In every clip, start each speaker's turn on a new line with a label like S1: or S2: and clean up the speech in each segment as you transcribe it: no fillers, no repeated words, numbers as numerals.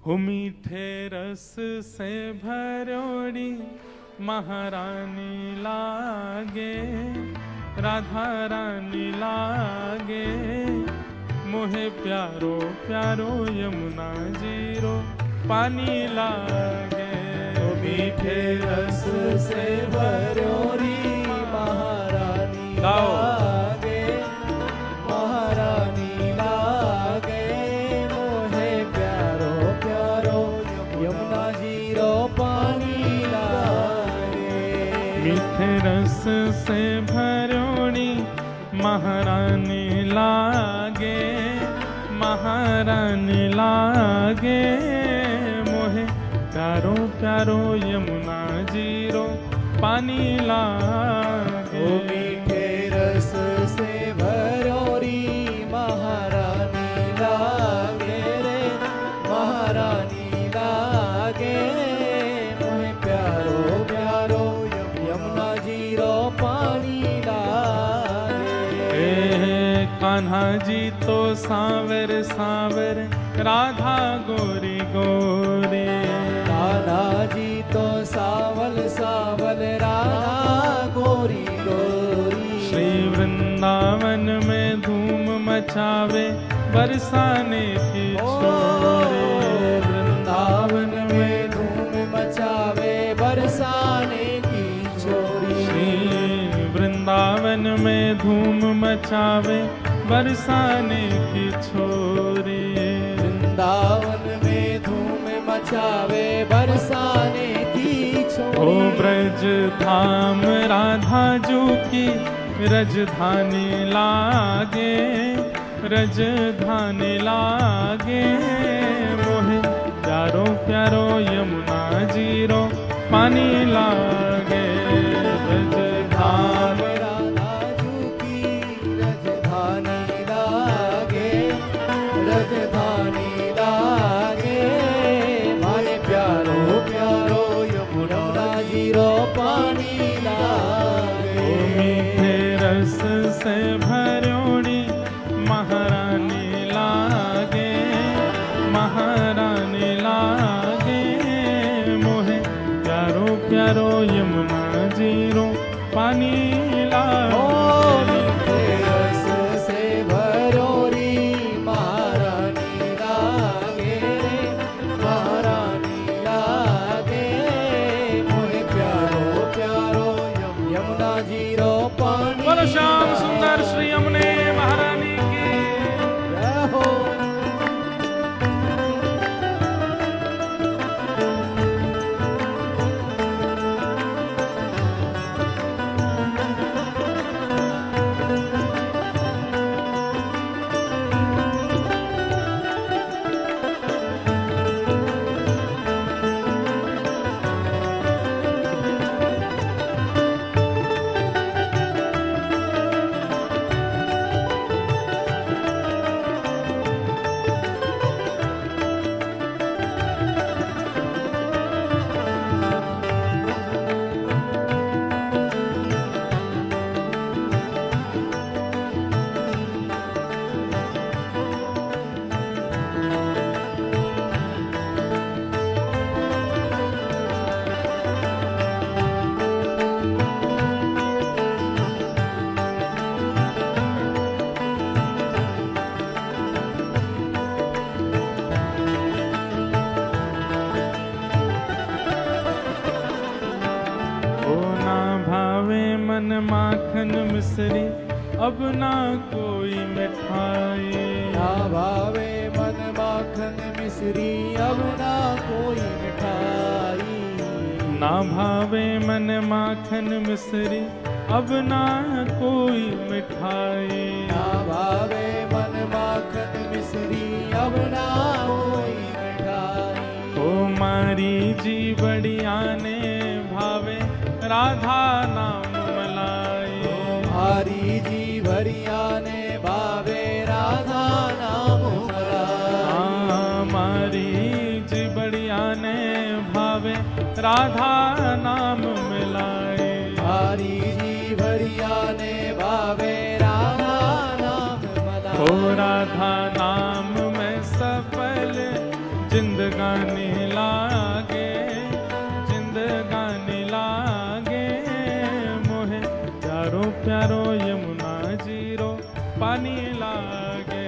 S1: हो मीठे रस से भरोड़ी महारानी लागे, राधा रानी लागे, मोहे प्यारो प्यारो यमुना जीरो पानी लागे।
S2: हो मीठे रस से भरोड़ी महारानी लागे, महारानी लागे, मोहे प्यारो प्यारो यमुना जीरो पानी लागे।
S1: मीठे रस से भरोड़ी महारानी लागे, महारानी लागे, मोहे प्यारो प्यारो यमुना जीरो पानी लागे।
S2: ओ मीठे रस से भरोड़ी महारानी लागे रे, महारानी लागे, मोहे प्यारो प्यारो यमुना जीरो पानी लागे।
S1: कान्हा जी तो सांवर सांवर, राधा गोरी गोरी,
S2: कान्हा जी तो सावल सावल, राधा गोरी गोरी।
S1: श्री वृंदावन में धूम मचावे बरसाने की छोरी,
S2: वृंदावन में धूम मचावे बरसाने की छोरी।
S1: श्री वृंदावन में धूम मचावे बरसाने की छोरी,
S2: वृंदावन में धूम मचावे बरसाने की छोरी।
S1: ओ ब्रज धाम राधा जू की रजधानी लागे, रजधानी लागे, मोहे प्यारो प्यारो यमुना जीरो पानी लागे। ब्रज धाम
S2: राधा जू की रजधानी लागे, रजधानी लागे, माने प्यारो प्यारो यमुना जीरो पानी लागे।
S1: मीठे रस से भरोड़ी महारानी लागे, महारानी लागे, मोहे प्यारो प्यारो यमुना जीरो पानी लागे।
S2: रस से भरोड़ी महारानी लागे, महारानी लागे, मोहे प्यारो प्यारो यमुना जीरो पानी।
S1: बोलो श्याम सुंदर श्री यमुने महारानी की
S2: जय हो।
S1: मन माखन मिश्री अब ना कोई मिठाई,
S2: ना भावे मन माखन मिश्री अब ना कोई मिठाई।
S1: ना भावे मन माखन मिश्री अब ना कोई मिठाई।
S2: ना भावे मन माखन मिश्री अब ना कोई मिठाई।
S1: ओ मारी जी बढ़िया ने भावे राधा नाम मलाई।
S2: हरी जी भरिया ने भावे राधा नाम मलाई।
S1: मारी जी बढ़िया ने भावे राधा नाम मिलाए।
S2: हरी जी भरिया ने भावे राधा नाम मलाई।
S1: ओ राधा नाम में सफल जिंदगी जिंदगानी लागे जिंदगानी लागे मोहे प्यारो प्यारो यमुना जीरो पानी लागे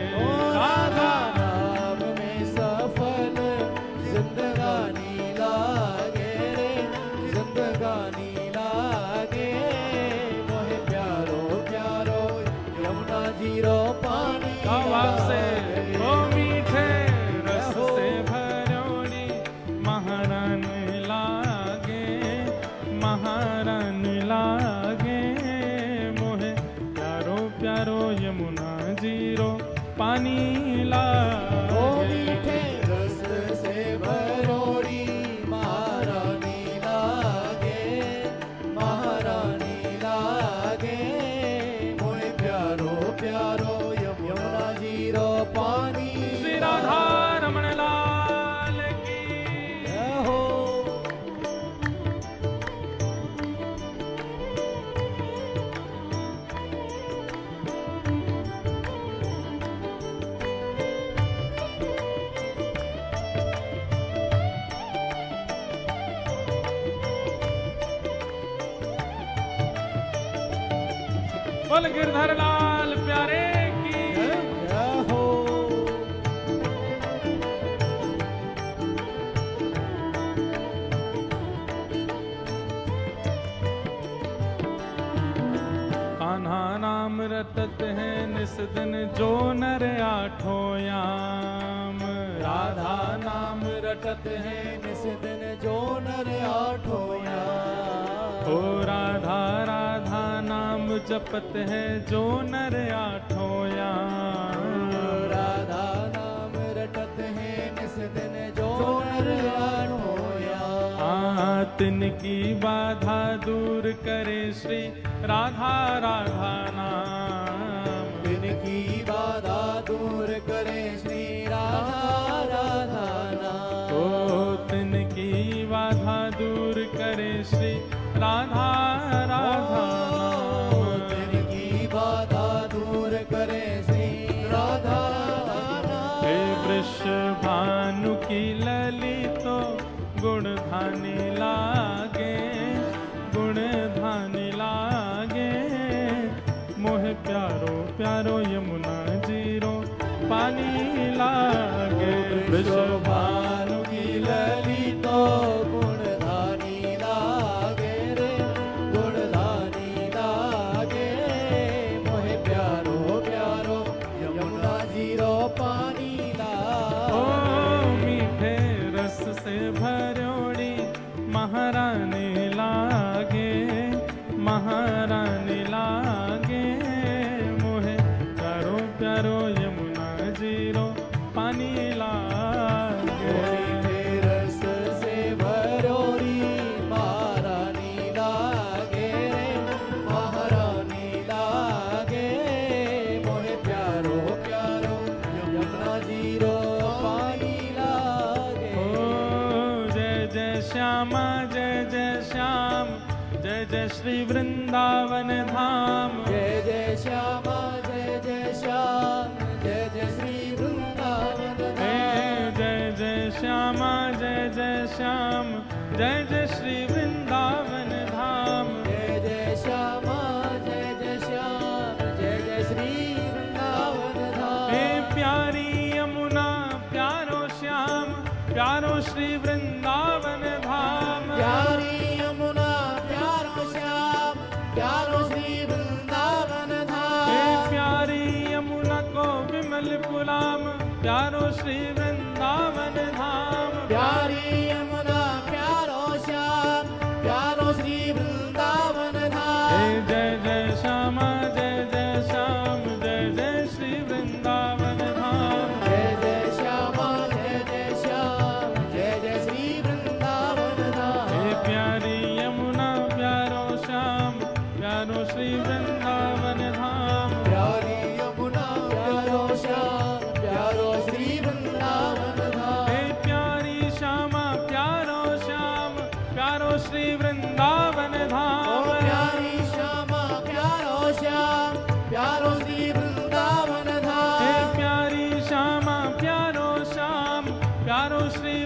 S2: राधा नाम में सफल जिंदगानी लागे रे जिंदगानी लागे मोहे प्यारो प्यारो यमुना जीरो पानी
S1: आवाज से ओ मीठे रस से भरोड़ी महारानी लागे महारानी लागे मोहे प्यारो प्यारो यमुना जीरो पानी
S2: ओ
S1: लागे
S2: मीठे रस से भरोड़ी महारानी लागे महारानी लागे मोहे प्यारो प्यारो यमुना जीरो पानी
S1: श्री राधा रमण लाल की
S2: जय हो
S1: बोल गिरधर लाल प्यारे की
S2: जय हो
S1: कान्हा नाम रटत है निस दिन जो नर आठो याम
S2: राधा नाम रटत है निस दिन जो नर आठो
S1: ओ राधा राधा नाम जपत है जो नर आठो याम
S2: राधा नाम रटत है निस दिन जो नर आठो
S1: तिनकी बाधा दूर करे श्री राधा राधा नाम
S2: तिनकी बाधा दूर करे श्री राधा राधा नाम
S1: ओ तिनकी बाधा दूर करे श्री राधा राधा नाम
S2: तिनकी बाधा दूर करे श्री राधा राधा
S1: हे वृषभानु की ललितो गुण धानी लागे गुण धानी लागे मोहे प्यारो प्यारो यमुना जीरो पानी लागे
S2: विश्वभानु की ललितो गुणधानी लागे रे गुणधानी लागे मोहे प्यारो प्यारो यमुना जीरो पानी
S1: ओ मीठे रस से भरोड़ी महारानी लागे महारानी लागे मोहे प्यारो प्यारो यमुना जीरो पानी लागे
S2: रस से भरोरी महारानी लागे रे महारानी लागे मोहे प्यारो प्यारो यमुना जीरो पानी लागे
S1: ओ जय जय श्यामा जय जय श्याम जय जय श्री वृंदावन धाम
S2: जय जय श्यामा जय जय श्याम जय जय श्री वृंदावन
S1: हे जय जय श्यामा जय जय श्याम जय जय श्री वृंदावन धाम
S2: जय जय श्यामा जय जय श्याम जय जय श्री वृंदावन
S1: हे
S2: धाम
S1: प्यारी यमुना प्यारो श्याम प्यारो श्री वृंदावन धाम
S2: प्यारी यमुना प्यारो श्याम प्यारो श्री वृंदावन
S1: हे
S2: धाम
S1: प्यारी यमुना को विमल गुलाम प्यारो श्री वृंदावन धाम
S2: प्यारी यमुना प्यारो श्याम प्यारो श्री वृंदावन
S1: हे
S2: धाम
S1: जय जय श्यामा जय जय श्याम जय जय श्री वृंदावन धाम
S2: जय जय श्यामा जय जय श्याम जय जय श्री वृंदावन
S1: हे
S2: धाम
S1: प्यारी यमुना प्यारो श्याम प्यारो श्री वृंदावन धाम
S2: प्यारी यमुना प्यारो श्याम प्यारो श्री वृंदावन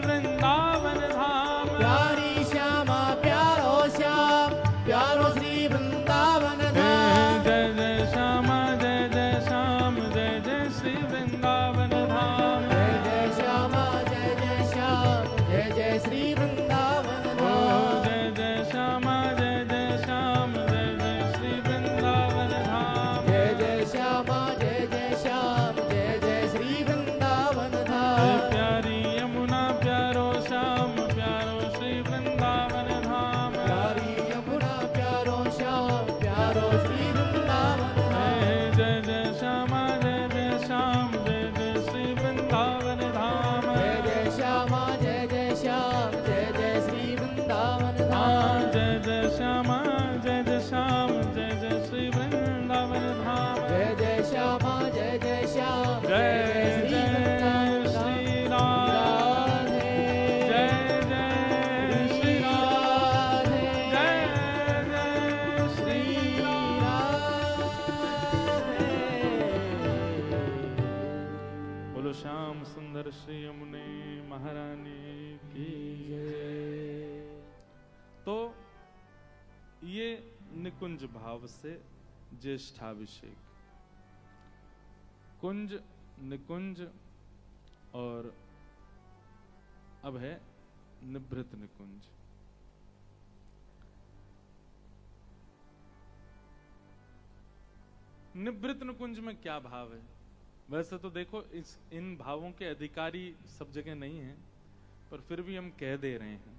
S1: वृंदावन धाम।
S2: प्यारी श्यामा प्यारो श्याम, प्यारो श्री वृंदावन धाम।
S1: जय जय श्यामा जय जय श्याम, जय जय श्री वृंदावन धाम।
S2: जय जय श्यामा जय जय श्याम, जय जय श्री वृंदावन धाम।
S1: जय जय श्यामा जय जय श्याम, जय जय श्री वृंदावन धाम।
S2: जय जय श्यामा जय जय श्याम, जय जय श्री वृंदावन धाम।
S1: प्यारी यमुना प्यारो श्याम, प्यारो श्री वृंदावन धाम।
S2: प्यारी यमुना प्यारो श्याम, प्यारो श्री वृंदावन धाम।
S1: जय जय श्यामा जय जय श्याम, जय जय श्री वृंदावन धाम।
S2: जय जय श्यामा जय जय श्याम, जय जय श्री वृंदावन धाम।
S1: जय जय श्यामा जय जय श्याम, जय जय श्री वृंदावन धाम।
S2: जय जय श्यामा जय जय श्याम,
S1: जय
S2: श्री
S1: जय श्री राम। जय जय श्री राम। जय जय श्री बोलो श्याम सुंदर श्री यमुने महारानी की जय। तो ये निकुंज भाव से ज्येष्ठाभिषेक, कुंज निकुंज और अब है निभृत निकुंज। निभृत निकुंज में क्या भाव है? वैसे तो देखो इन भावों के अधिकारी सब जगह नहीं है, पर फिर भी हम कह दे रहे हैं।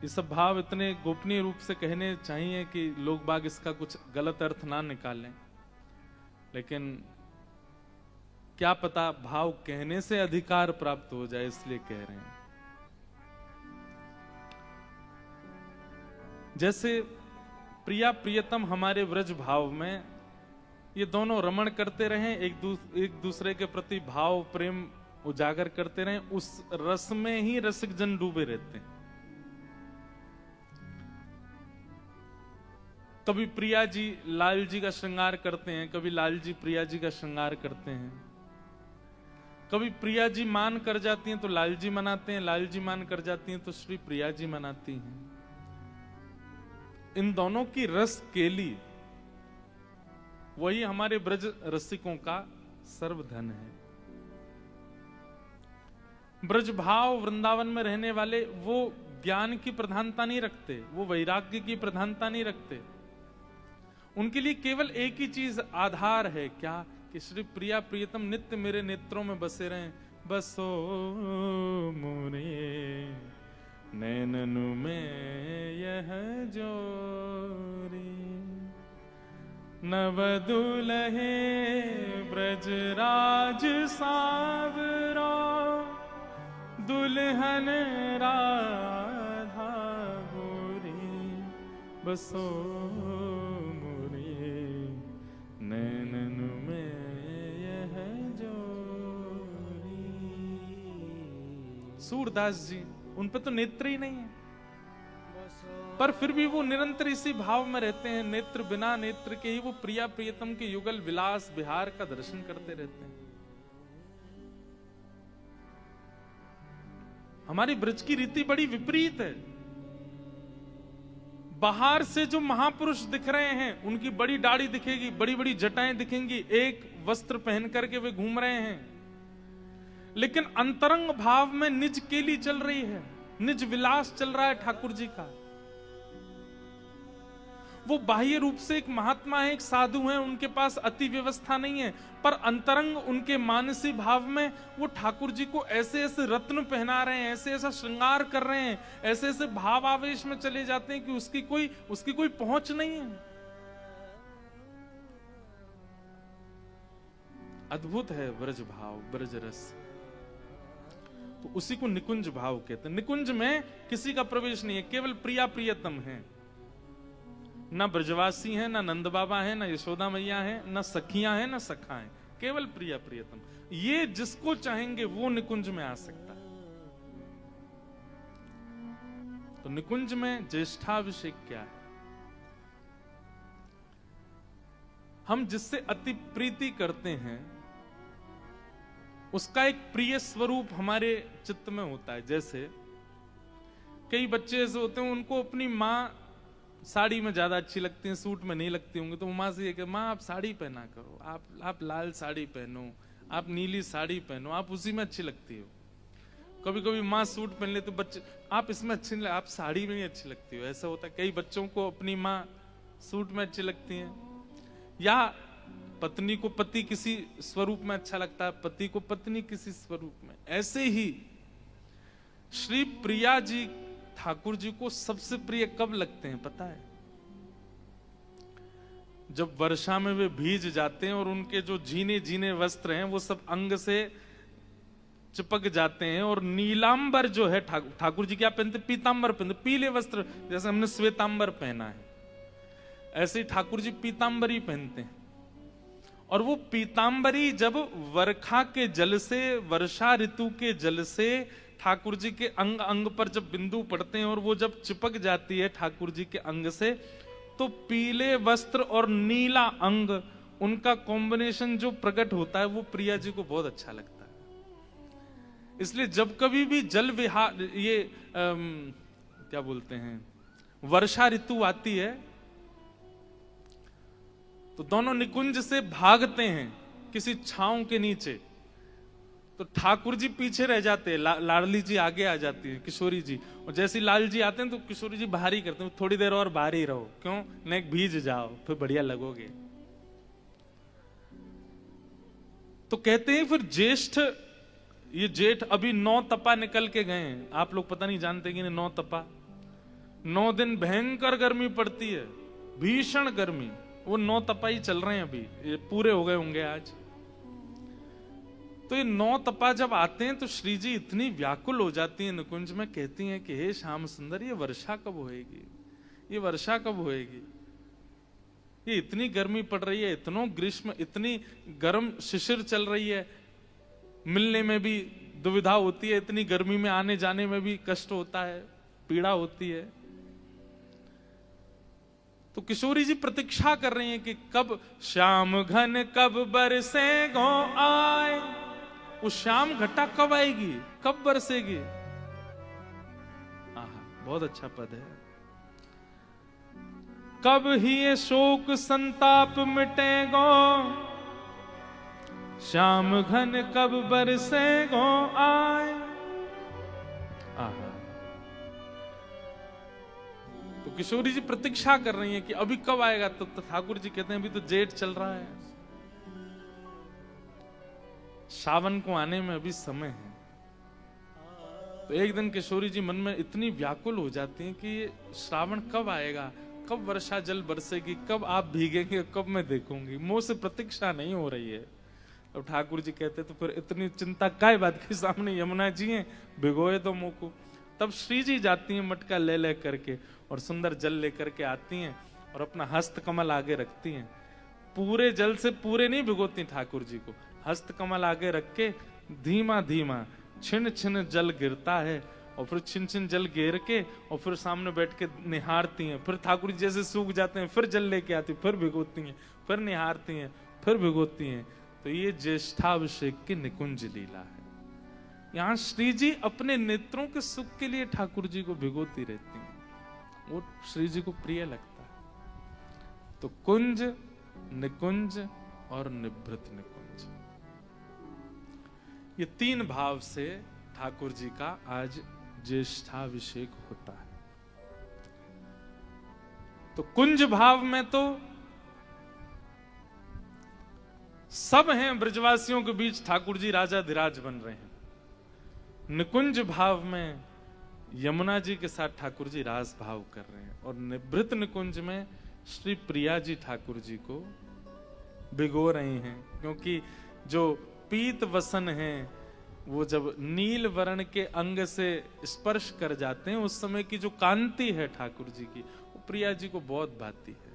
S1: ये सब भाव इतने गोपनीय रूप से कहने चाहिए कि लोग बाग इसका कुछ गलत अर्थ ना निकालें, लेकिन क्या पता भाव कहने से अधिकार प्राप्त हो जाए, इसलिए कह रहे हैं। जैसे प्रिया प्रियतम हमारे व्रज भाव में ये दोनों रमण करते रहें, एक दूसरे के प्रति भाव प्रेम उजागर करते रहें, उस रस में ही रसिक जन डूबे रहते हैं। कभी प्रिया जी लाल जी का श्रृंगार करते हैं, कभी लाल जी प्रिया जी का श्रृंगार करते हैं। कभी प्रिया जी मान कर जाती हैं तो लाल जी मनाते हैं, लाल जी मान कर जाती हैं तो श्री प्रिया जी मनाती हैं। इन दोनों की रस केली वही हमारे ब्रज रसिकों का सर्वधन है। ब्रज भाव वृंदावन में रहने वाले वो ज्ञान की प्रधानता नहीं रखते, वो वैराग्य की प्रधानता नहीं रखते। उनके लिए केवल एक ही चीज आधार है, क्या? कि श्री प्रिया प्रियतम नित्य मेरे नेत्रों में बसे रहें। बसो मोरे नैननु में यह जोरी, नव दुलहे ब्रजराज सावरो, दुल्हन राधा गोरी। बसो मोरे नैननु में यह जोरी। सूरदास जी, उन पे तो नेत्र ही नहीं है, पर फिर भी वो निरंतर इसी भाव में रहते हैं। नेत्र बिना नेत्र के ही वो प्रिया प्रियतम के युगल विलास विहार का दर्शन करते रहते हैं। हमारी ब्रज की रीति बड़ी विपरीत है। बाहर से जो महापुरुष दिख रहे हैं उनकी बड़ी दाढ़ी दिखेगी, बड़ी बड़ी जटाएं दिखेंगी, एक वस्त्र पहन करके वे घूम रहे हैं, लेकिन अंतरंग भाव में निज केली चल रही है, निज विलास चल रहा है ठाकुर जी का। वो बाह्य रूप से एक महात्मा है, एक साधु है, उनके पास अति व्यवस्था नहीं है, पर अंतरंग उनके मानसी भाव में वो ठाकुर जी को ऐसे ऐसे रत्न पहना रहे हैं, ऐसे ऐसा श्रृंगार कर रहे हैं, ऐसे ऐसे भाव आवेश में चले जाते हैं कि उसकी कोई पहुंच नहीं है। अद्भुत है ब्रज भाव, ब्रज रस। तो उसी को निकुंज भाव कहते हैं। निकुंज में किसी का प्रवेश नहीं है, केवल प्रिया प्रियतम है। ना ब्रजवासी हैं, ना नंद बाबा हैं, ना यशोदा मैया हैं, ना सखियां हैं, ना सखा हैं, केवल प्रिया प्रियतम। ये जिसको चाहेंगे वो निकुंज में आ सकता है। तो निकुंज में ज्येष्ठाभिषेक क्या है? हम जिससे अति प्रीति करते हैं उसका एक प्रिय स्वरूप हमारे चित्त में होता है। जैसे कई बच्चे ऐसे होते हैं, उनको अपनी माँ साड़ी में ज्यादा अच्छी लगती है, सूट में नहीं लगती होंगी, तो माँ से ये कि माँ आप साड़ी पहना करो, आप लाल साड़ी पहनो, आप नीली साड़ी पहनो, आप उसी में अच्छी लगती हो। कभी कभी माँ सूट पहन ले तो बच्चे आप इसमें अच्छी नहीं, आप साड़ी में ही अच्छी लगती हो। ऐसा होता है, कई बच्चों को अपनी माँ सूट में अच्छी लगती है, या पत्नी को पति किसी स्वरूप में अच्छा लगता है, पति को पत्नी किसी स्वरूप में। ऐसे ही श्री प्रिया जी ठाकुर जी को सबसे प्रिय कब लगते हैं पता है? जब वर्षा में वे भीज जाते हैं और उनके जो झीने झीने वस्त्र हैं वो सब अंग से चिपक जाते हैं, और नीलांबर जो है, ठाकुर जी क्या पहनते? पीतांबर पहनते, पीले वस्त्र। जैसे हमने श्वेतांबर पहना है, ऐसे ही ठाकुर जी पीतांबरी पहनते हैं। और वो पीतांबरी जब वर्षा के जल से, वर्षा ऋतु के जल से ठाकुर जी के अंग अंग पर जब बिंदु पड़ते हैं और वो जब चिपक जाती है ठाकुर जी के अंग से, तो पीले वस्त्र और नीला अंग, उनका कॉम्बिनेशन जो प्रकट होता है वो प्रिया जी को बहुत अच्छा लगता है। इसलिए जब कभी भी जल विहार, ये क्या बोलते हैं, वर्षा ऋतु आती है, तो दोनों निकुंज से भागते हैं किसी छांव के नीचे, तो ठाकुर जी पीछे रह जाते हैं, लाडली जी आगे आ जाती है, किशोरी जी। और जैसे लाल जी आते हैं तो किशोरी जी बाहर ही करते हैं, थोड़ी देर और बाहर ही रहो, क्यों? नेक भीज जाओ, फिर बढ़िया लगोगे। तो कहते हैं फिर ज्येष्ठ, ये जेठ अभी 9 तपा निकल के गए हैं। आप लोग पता नहीं जानते कि 9 तपा, 9 दिन भयंकर गर्मी पड़ती है, भीषण गर्मी। वो 9 तपा ही चल रहे हैं अभी, ये पूरे हो गए होंगे आज। तो ये 9 तपा जब आते हैं तो श्री जी इतनी व्याकुल हो जाती हैं निकुंज में, कहती हैं कि हे श्याम सुंदर, ये वर्षा कब होएगी, ये वर्षा कब होएगी? ये इतनी गर्मी पड़ रही है, इतनो ग्रीष्म, इतनी गर्म शिशिर चल रही है, मिलने में भी दुविधा होती है, इतनी गर्मी में आने जाने में भी कष्ट होता है, पीड़ा होती है। तो किशोरी जी प्रतीक्षा कर रही हैं कि कब श्याम घन कब बरसे गो आए, वो श्याम घटा कब आएगी, कब बरसेगी। आहा, बहुत अच्छा पद है। कब ही ये शोक संताप मिटेगो, श्याम घन कब बरसेगो आए। आहा, तो किशोरी जी प्रतीक्षा कर रही हैं कि अभी कब आएगा। तो ठाकुर जी कहते हैं अभी तो जेठ चल रहा है, सावन को आने में अभी समय है। तो एक दिन किशोरी जी मन में इतनी व्याकुल हो जाती हैं कि श्रावण कब आएगा, कब वर्षा जल बरसेगी, कब आप भीगेंगे, कब मैं देखूंगी, मुंह से प्रतीक्षा नहीं हो रही है। अब ठाकुर जी कहते तो फिर इतनी चिंता काय बात की, सामने यमुना जी हैं, भिगोए तो मुंह को। तब श्री जी जाती हैं मटका ले ले करके और सुंदर जल लेकर के आती हैं और अपना हस्त कमल आगे रखती हैं। पूरे जल से पूरे नहीं भिगोती ठाकुर जी को, हस्त कमल आगे रख के धीमा धीमा छिन छिन जल गिरता है, और फिर छिन छिन जल गिर के और फिर सामने बैठ के निहारती हैं। फिर ठाकुर जी जैसे सूख जाते हैं फिर जल लेके आती, फिर भिगोती हैं, फिर निहारती हैं, फिर भिगोती हैं। तो ये ज्येष्ठाभिषेक की निकुंज लीला है। यहाँ श्री जी अपने नेत्रों के सुख के लिए ठाकुर जी को भिगोती रहती हैं, वो श्री जी को प्रिय लगता है। तो कुंज, निकुंज और निभृत निकुंज, ये 3 भाव से ठाकुर जी का आज ज्येष्ठाभिषेक होता है। तो कुंज भाव में तो सब हैं, ब्रजवासियों के बीच ठाकुर जी राजाधिराज बन रहे हैं। निकुंज भाव में यमुना जी के साथ ठाकुर जी रास भाव कर रहे हैं, और निभृत निकुंज में श्री प्रिया जी ठाकुर जी को भिगो रही हैं, क्योंकि जो पीत वसन हैं वो जब नील वर्ण के अंग से स्पर्श कर जाते हैं, उस समय की जो कांति है ठाकुर जी की, वो प्रिया जी को बहुत भाती है,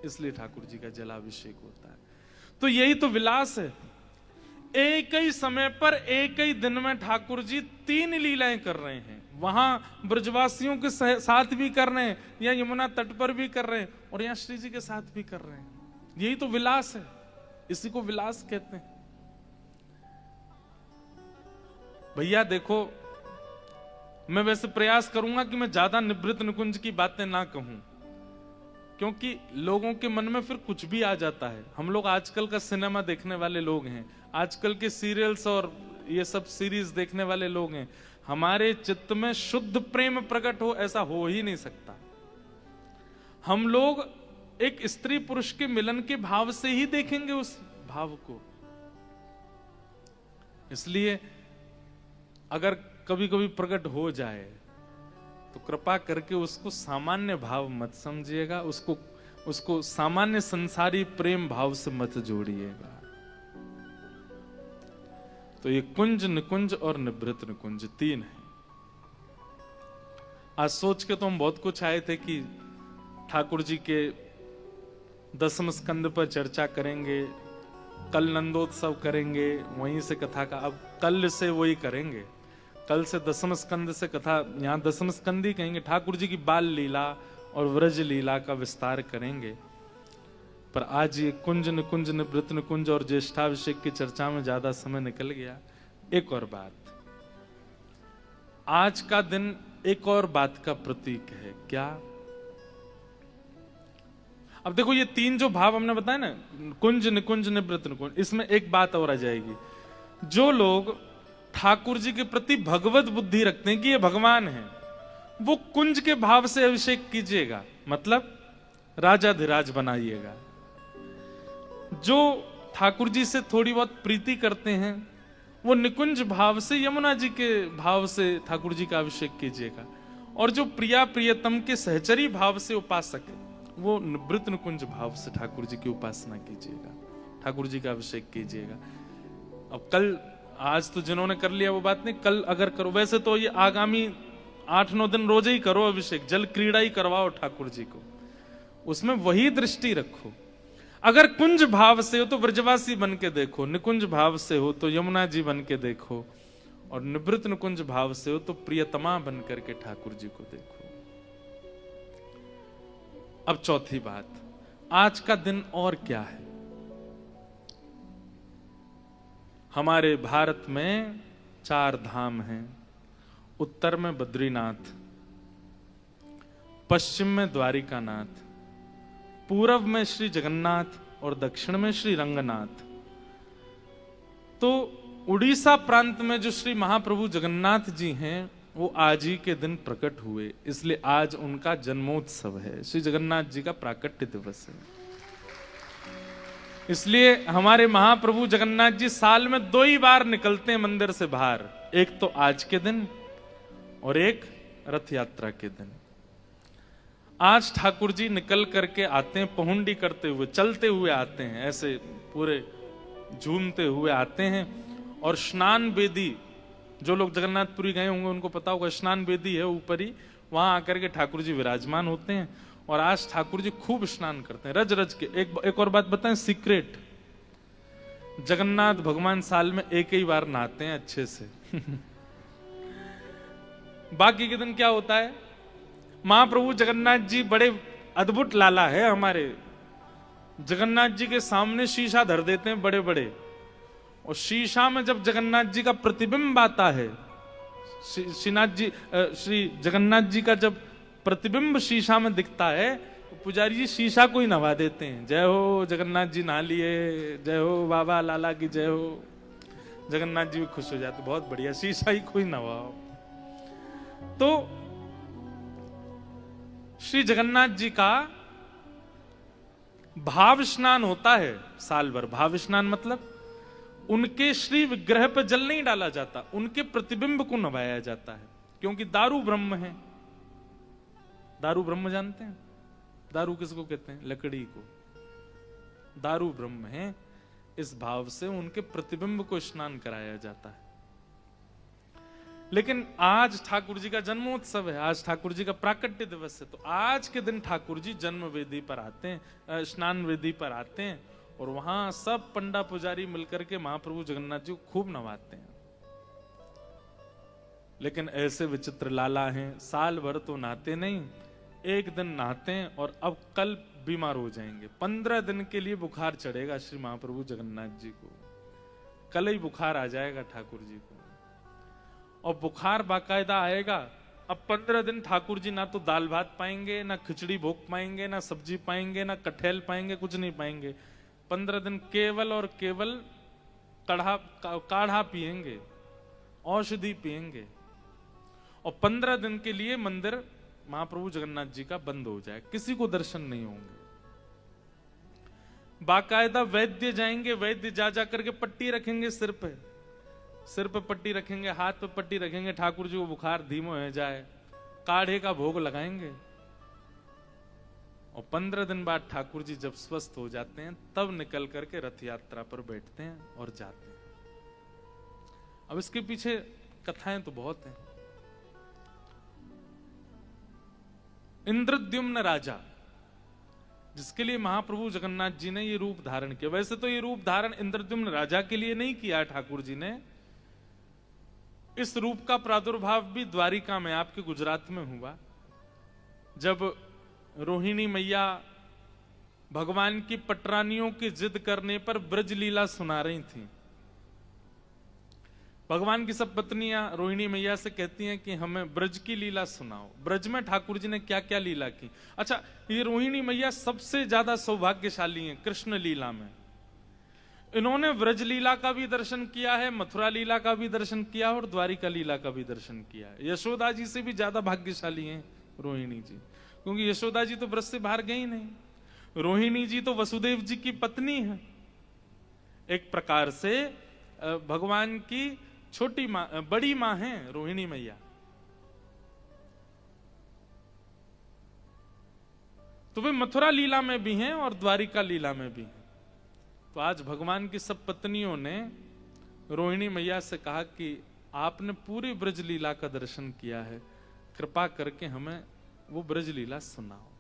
S1: इसलिए ठाकुर जी का जलाभिषेक होता है। तो यही तो विलास है, एक ही समय पर एक ही दिन में ठाकुर जी 3 लीलाएं कर रहे हैं। वहां ब्रजवासियों के साथ भी कर रहे हैं, या यमुना तट पर भी कर रहे हैं, और यहाँ श्री जी के साथ भी कर रहे हैं। यही तो विलास है, इसी को विलास कहते हैं। भैया देखो, मैं वैसे प्रयास करूंगा कि मैं ज्यादा निवृत्त निकुंज की बातें ना कहूं, क्योंकि लोगों के मन में फिर कुछ भी आ जाता है। हम लोग आजकल का सिनेमा देखने वाले लोग हैं, आजकल के सीरियल्स और ये सब सीरीज देखने वाले लोग हैं। हमारे चित्त में शुद्ध प्रेम प्रकट हो, ऐसा हो ही नहीं सकता। हम लोग एक स्त्री पुरुष के मिलन के भाव से ही देखेंगे उस भाव को। इसलिए अगर कभी कभी प्रकट हो जाए तो कृपा करके उसको सामान्य भाव मत समझिएगा, उसको सामान्य संसारी प्रेम भाव से मत जोड़िएगा। तो ये कुंज, निकुंज और निवृत्त निकुंज 3 है। आज सोच के तो हम बहुत कुछ आए थे कि ठाकुर जी के 10वें स्कंद पर चर्चा करेंगे, कल नंदोत्सव करेंगे, वहीं से कथा का, अब कल से वही करेंगे। कल से 10वें स्कंद से कथा, यहाँ 10वें स्कंद ही कहेंगे, ठाकुर जी की बाल लीला और व्रज लीला का विस्तार करेंगे। पर आज ये कुंज, निकुंज, निवृत्त निकुंज और ज्येष्ठाभिषेक की चर्चा में ज्यादा समय निकल गया। एक और बात, आज का दिन एक और बात का प्रतीक है। क्या? अब देखो, ये 3 जो भाव हमने बताया ना, कुंज, निकुंज, निवृत्त निकुंज, इसमें एक बात और आ जाएगी। जो लोग ठाकुर जी के प्रति भगवत बुद्धि रखते हैं कि ये भगवान है, वो कुंज के भाव से अभिषेक कीजिएगा, मतलब राजाधिराज बनाइएगा। जो ठाकुर जी से थोड़ी बहुत प्रीति करते हैं, वो निकुंज भाव से, यमुना जी के भाव से ठाकुर जी का अभिषेक कीजिएगा। और जो प्रिया प्रियतम के सहचरी भाव से उपासक है, वो निवृत्त निकुंज भाव से ठाकुर जी की उपासना कीजिएगा, ठाकुर जी का अभिषेक कीजिएगा। अब कल, आज तो जिन्होंने कर लिया वो बात नहीं, कल अगर करो, वैसे तो ये आगामी 8-9 दिन रोज ही करो अभिषेक, जल क्रीड़ा ही करवाओ ठाकुर जी को, उसमें वही दृष्टि रखो। अगर कुंज भाव से हो तो ब्रजवासी बन के देखो, निकुंज भाव से हो तो यमुना जी बन के देखो, और निवृत्त निकुंज भाव से हो तो प्रियतमा बन करके ठाकुर जी को देखो। अब चौथी बात, आज का दिन और क्या है? हमारे भारत में 4 धाम हैं। उत्तर में बद्रीनाथ, पश्चिम में द्वारिकानाथ, पूर्व में श्री जगन्नाथ और दक्षिण में श्री रंगनाथ। तो उड़ीसा प्रांत में जो श्री महाप्रभु जगन्नाथ जी हैं, वो आज ही के दिन प्रकट हुए, इसलिए आज उनका जन्मोत्सव है। श्री जगन्नाथ जी का प्राकट्य दिवस है। इसलिए हमारे महाप्रभु जगन्नाथ जी साल में 2 ही बार निकलते हैं मंदिर से बाहर, एक तो आज के दिन और एक रथ यात्रा के दिन। आज ठाकुर जी निकल करके आते हैं, पहुंडी करते हुए, चलते हुए आते हैं, ऐसे पूरे झूमते हुए आते हैं। और स्नान वेदी, जो लोग जगन्नाथपुरी गए होंगे उनको पता होगा, स्नान वेदी है ऊपर ही, वहां आकर के ठाकुर जी विराजमान होते हैं। और आज ठाकुर जी खूब स्नान करते हैं, रज रज के। एक और बात बताएं, सीक्रेट, जगन्नाथ भगवान साल में 1 ही बार नहाते हैं अच्छे से। बाकी के दिन क्या होता है? महाप्रभु जगन्नाथ जी बड़े अद्भुत लाला है हमारे। जगन्नाथ जी के सामने शीशा धर देते हैं बड़े बड़े, और शीशा में जब जगन्नाथ जी का प्रतिबिंब आता है, श्री जगन्नाथ जी का जब प्रतिबिंब शीशा में दिखता है, तो पुजारी जी शीशा को ही नवा देते हैं। जय हो जगन्नाथ जी नहा लिए, जय हो बाबा लाला की जय हो। जगन्नाथ जी भी खुश हो जाते, बहुत बढ़िया, शीशा ही कोई नवाओ। तो श्री जगन्नाथ जी का भाव स्नान होता है साल भर। भाव स्नान मतलब उनके श्री विग्रह पर जल नहीं डाला जाता, उनके प्रतिबिंब को नवाया जाता है, क्योंकि दारू ब्रह्म है। दारू ब्रह्म जानते हैं? दारू किसको कहते हैं? लकड़ी को। दारू ब्रह्म है, इस भाव से उनके प्रतिबिंब को स्नान कराया जाता है। लेकिन आज ठाकुर जी का जन्मोत्सव है, आज ठाकुर जी का प्राकट्य दिवस है, तो आज के दिन ठाकुर जी जन्म वेदी पर आते हैं, स्नान वेदी पर आते हैं, और वहां सब पंडा पुजारी मिलकर के महाप्रभु जगन्नाथ जी को खूब नवाते हैं। लेकिन ऐसे विचित्र लाला हैं, साल भर तो नहाते नहीं, एक दिन नहाते हैं और अब कल बीमार हो जाएंगे। 15 दिन के लिए बुखार चढ़ेगा श्री महाप्रभु जगन्नाथ जी को, कल ही बुखार आ जाएगा ठाकुर जी को। और बुखार बाकायदा आएगा। अब 15 दिन ठाकुर जी ना तो दाल भात पाएंगे, ना खिचड़ी भोग पाएंगे, ना सब्जी पाएंगे, ना कटहल पाएंगे, कुछ नहीं पाएंगे। 15 दिन केवल और केवल काढ़ा पिएंगे, औषधि पिएंगे, और 15 दिन के लिए मंदिर महाप्रभु जगन्नाथ जी का बंद हो जाए, किसी को दर्शन नहीं होंगे। बाकायदा वैद्य जाएंगे, वैद्य जा करके पट्टी रखेंगे सिर पे पट्टी रखेंगे, हाथ पे पट्टी रखेंगे, ठाकुर जी को बुखार धीमो हो जाए, काढ़े का भोग लगाएंगे, और 15 दिन बाद ठाकुर जी जब स्वस्थ हो जाते हैं तब निकल करके रथ यात्रा पर बैठते हैं और जाते हैं। अब इसके पीछे कथाएं तो बहुत हैं। इंद्रद्युम्न राजा, जिसके लिए महाप्रभु जगन्नाथ जी ने ये रूप धारण किया। वैसे तो ये रूप धारण इंद्रद्युम्न राजा के लिए नहीं किया ठाकुर जी ने, इस रूप का प्रादुर्भाव भी द्वारिका में, आपके गुजरात में हुआ, जब रोहिणी मैया भगवान की पटरानियों की जिद करने पर ब्रज लीला सुना रही थी। भगवान की सब पत्नियां रोहिणी मैया से कहती हैं कि हमें ब्रज की लीला सुनाओ। ब्रज में ठाकुर जी ने क्या क्या लीला की। अच्छा, ये रोहिणी मैया सबसे ज्यादा सौभाग्यशाली हैं कृष्ण लीला में। इन्होंने ब्रज लीला का भी दर्शन किया है, मथुरा लीला का भी दर्शन किया और द्वारिका लीला का भी दर्शन किया है। यशोदा जी से भी ज्यादा भाग्यशाली हैं रोहिणी जी, क्योंकि यशोदा जी तो ब्रज से बाहर गई नहीं। रोहिणी जी तो वसुदेव जी की पत्नी है, एक प्रकार से भगवान की छोटी मां, बड़ी मां है रोहिणी मैया। तो वे मथुरा लीला में भी हैं और द्वारिका लीला में भी हैं। तो आज भगवान की सब पत्नियों ने रोहिणी मैया से कहा कि आपने पूरी ब्रज लीला का दर्शन किया है, कृपा करके हमें वो ब्रज लीला सुनाओ।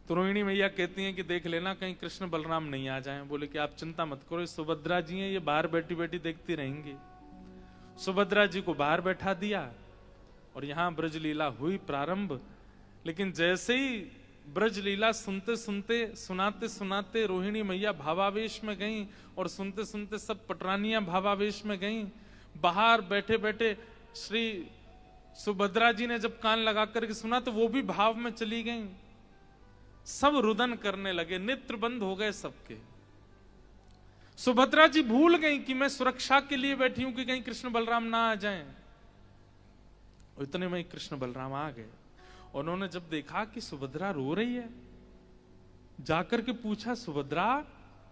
S1: तो रोहिणी मैया कहती हैं कि देख लेना कहीं कृष्ण बलराम नहीं आ जाएं। बोले कि आप चिंता मत करो, ये सुभद्रा जी हैं, ये बाहर बैठी बैठी देखती रहेंगी। सुभद्रा जी को बाहर बैठा दिया और यहां ब्रज लीला हुई प्रारंभ। लेकिन जैसे ही ब्रज लीला सुनते सुनते, सुनाते सुनाते रोहिणी मैया भावावेश में गईं और सुनते सुनते सब पटरानियां भावावेश में गईं। बाहर बैठे बैठे श्री सुभद्रा जी ने जब कान लगा करके सुना तो वो भी भाव में चली गईं। सब रुदन करने लगे, नेत्र बंद हो गए सबके। सुभद्रा जी भूल गई कि मैं सुरक्षा के लिए बैठी हूं कि कहीं कृष्ण बलराम ना आ जाएं। इतने में कृष्ण बलराम आ गए। उन्होंने जब देखा कि सुभद्रा रो रही है, जाकर के पूछा सुभद्रा,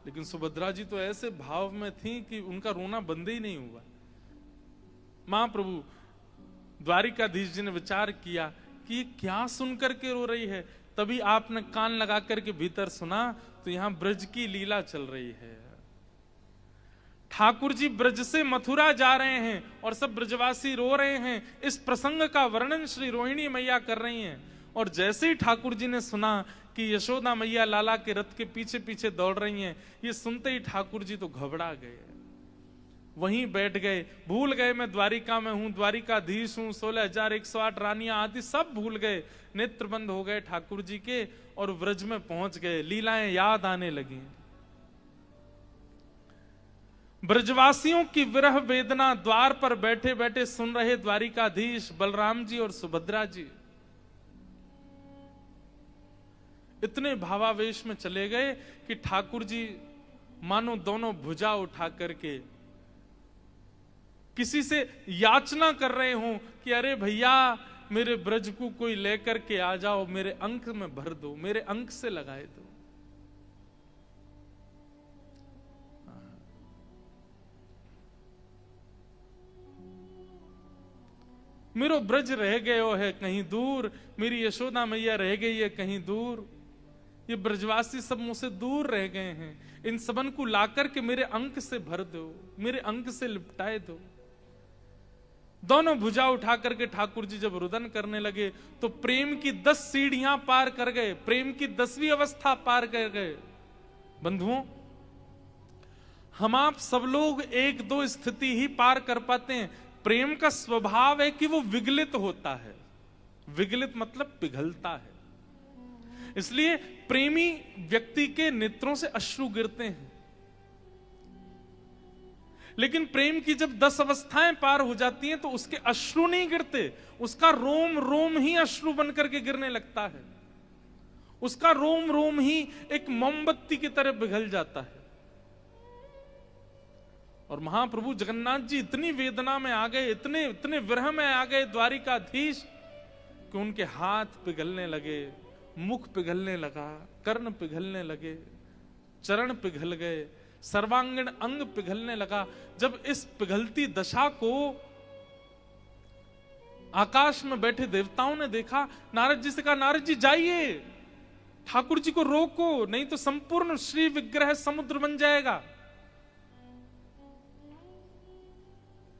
S1: लेकिन सुभद्रा जी तो ऐसे भाव में थी कि उनका रोना बंद ही नहीं हुआ। महाप्रभु द्वारिकाधीश जी ने विचार किया कि ये क्या सुनकर के रो रही है। तभी आपने कान लगा करके भीतर सुना तो यहां ब्रज की लीला चल रही है। ठाकुर जी ब्रज से मथुरा जा रहे हैं और सब ब्रजवासी रो रहे हैं। इस प्रसंग का वर्णन श्री रोहिणी मैया कर रही हैं। और जैसे ही ठाकुर जी ने सुना कि यशोदा मैया लाला के रथ के पीछे पीछे दौड़ रही हैं, ये सुनते ही ठाकुर जी तो घबरा गए, वहीं बैठ गए। भूल गए मैं द्वारिका में हूं, द्वारिकाधीश हूं, 16,108 रानियां आदि सब भूल गए। नेत्र बंद हो गए ठाकुर जी के और व्रज में पहुंच गए। लीलाएं याद आने लगी। ब्रजवासियों की विरह वेदना द्वार पर बैठे बैठे सुन रहे द्वारिकाधीश बलराम जी और सुभद्रा जी इतने भावावेश में चले गए कि ठाकुर जी मानो दोनों भुजा उठा करके किसी से याचना कर रहे हों कि अरे भैया मेरे ब्रज को कोई लेकर के आ जाओ, मेरे अंक में भर दो, मेरे अंक से लगाए दो। मेरो ब्रज रह गयो है कहीं दूर, मेरी यशोदा मैया रह गई है कहीं दूर। ये ब्रजवासी सब मुझसे दूर रह गए हैं, इन सबन को लाकर के मेरे अंक से भर दो, मेरे अंक से लिपटाए दो। दोनों भुजा उठा करके ठाकुर जी जब रुदन करने लगे तो प्रेम की 10 सीढ़ियां पार कर गए, प्रेम की 10वीं अवस्था पार कर गए। बंधुओं, हम आप सब लोग 1-2 स्थिति ही पार कर पाते हैं। प्रेम का स्वभाव है कि वो विगलित होता है। विगलित मतलब पिघलता है। इसलिए प्रेमी व्यक्ति के नेत्रों से अश्रु गिरते हैं। लेकिन प्रेम की जब 10 अवस्थाएं पार हो जाती हैं तो उसके अश्रु नहीं गिरते, उसका रोम रोम ही अश्रु बन करके गिरने लगता है, उसका रोम रोम ही एक मोमबत्ती की तरह पिघल जाता है। और महाप्रभु जगन्नाथ जी इतनी वेदना में आ गए, इतने इतने विरह में आ गए द्वारिकाधीश, कि उनके हाथ पिघलने लगे, मुख पिघलने लगा, कर्ण पिघलने लगे, चरण पिघल गए, सर्वांगीण अंग पिघलने लगा। जब इस पिघलती दशा को आकाश में बैठे देवताओं ने देखा, नारद जी से कहा, नारद जी जाइए, ठाकुर जी को रोको, नहीं तो संपूर्ण श्री विग्रह समुद्र बन जाएगा।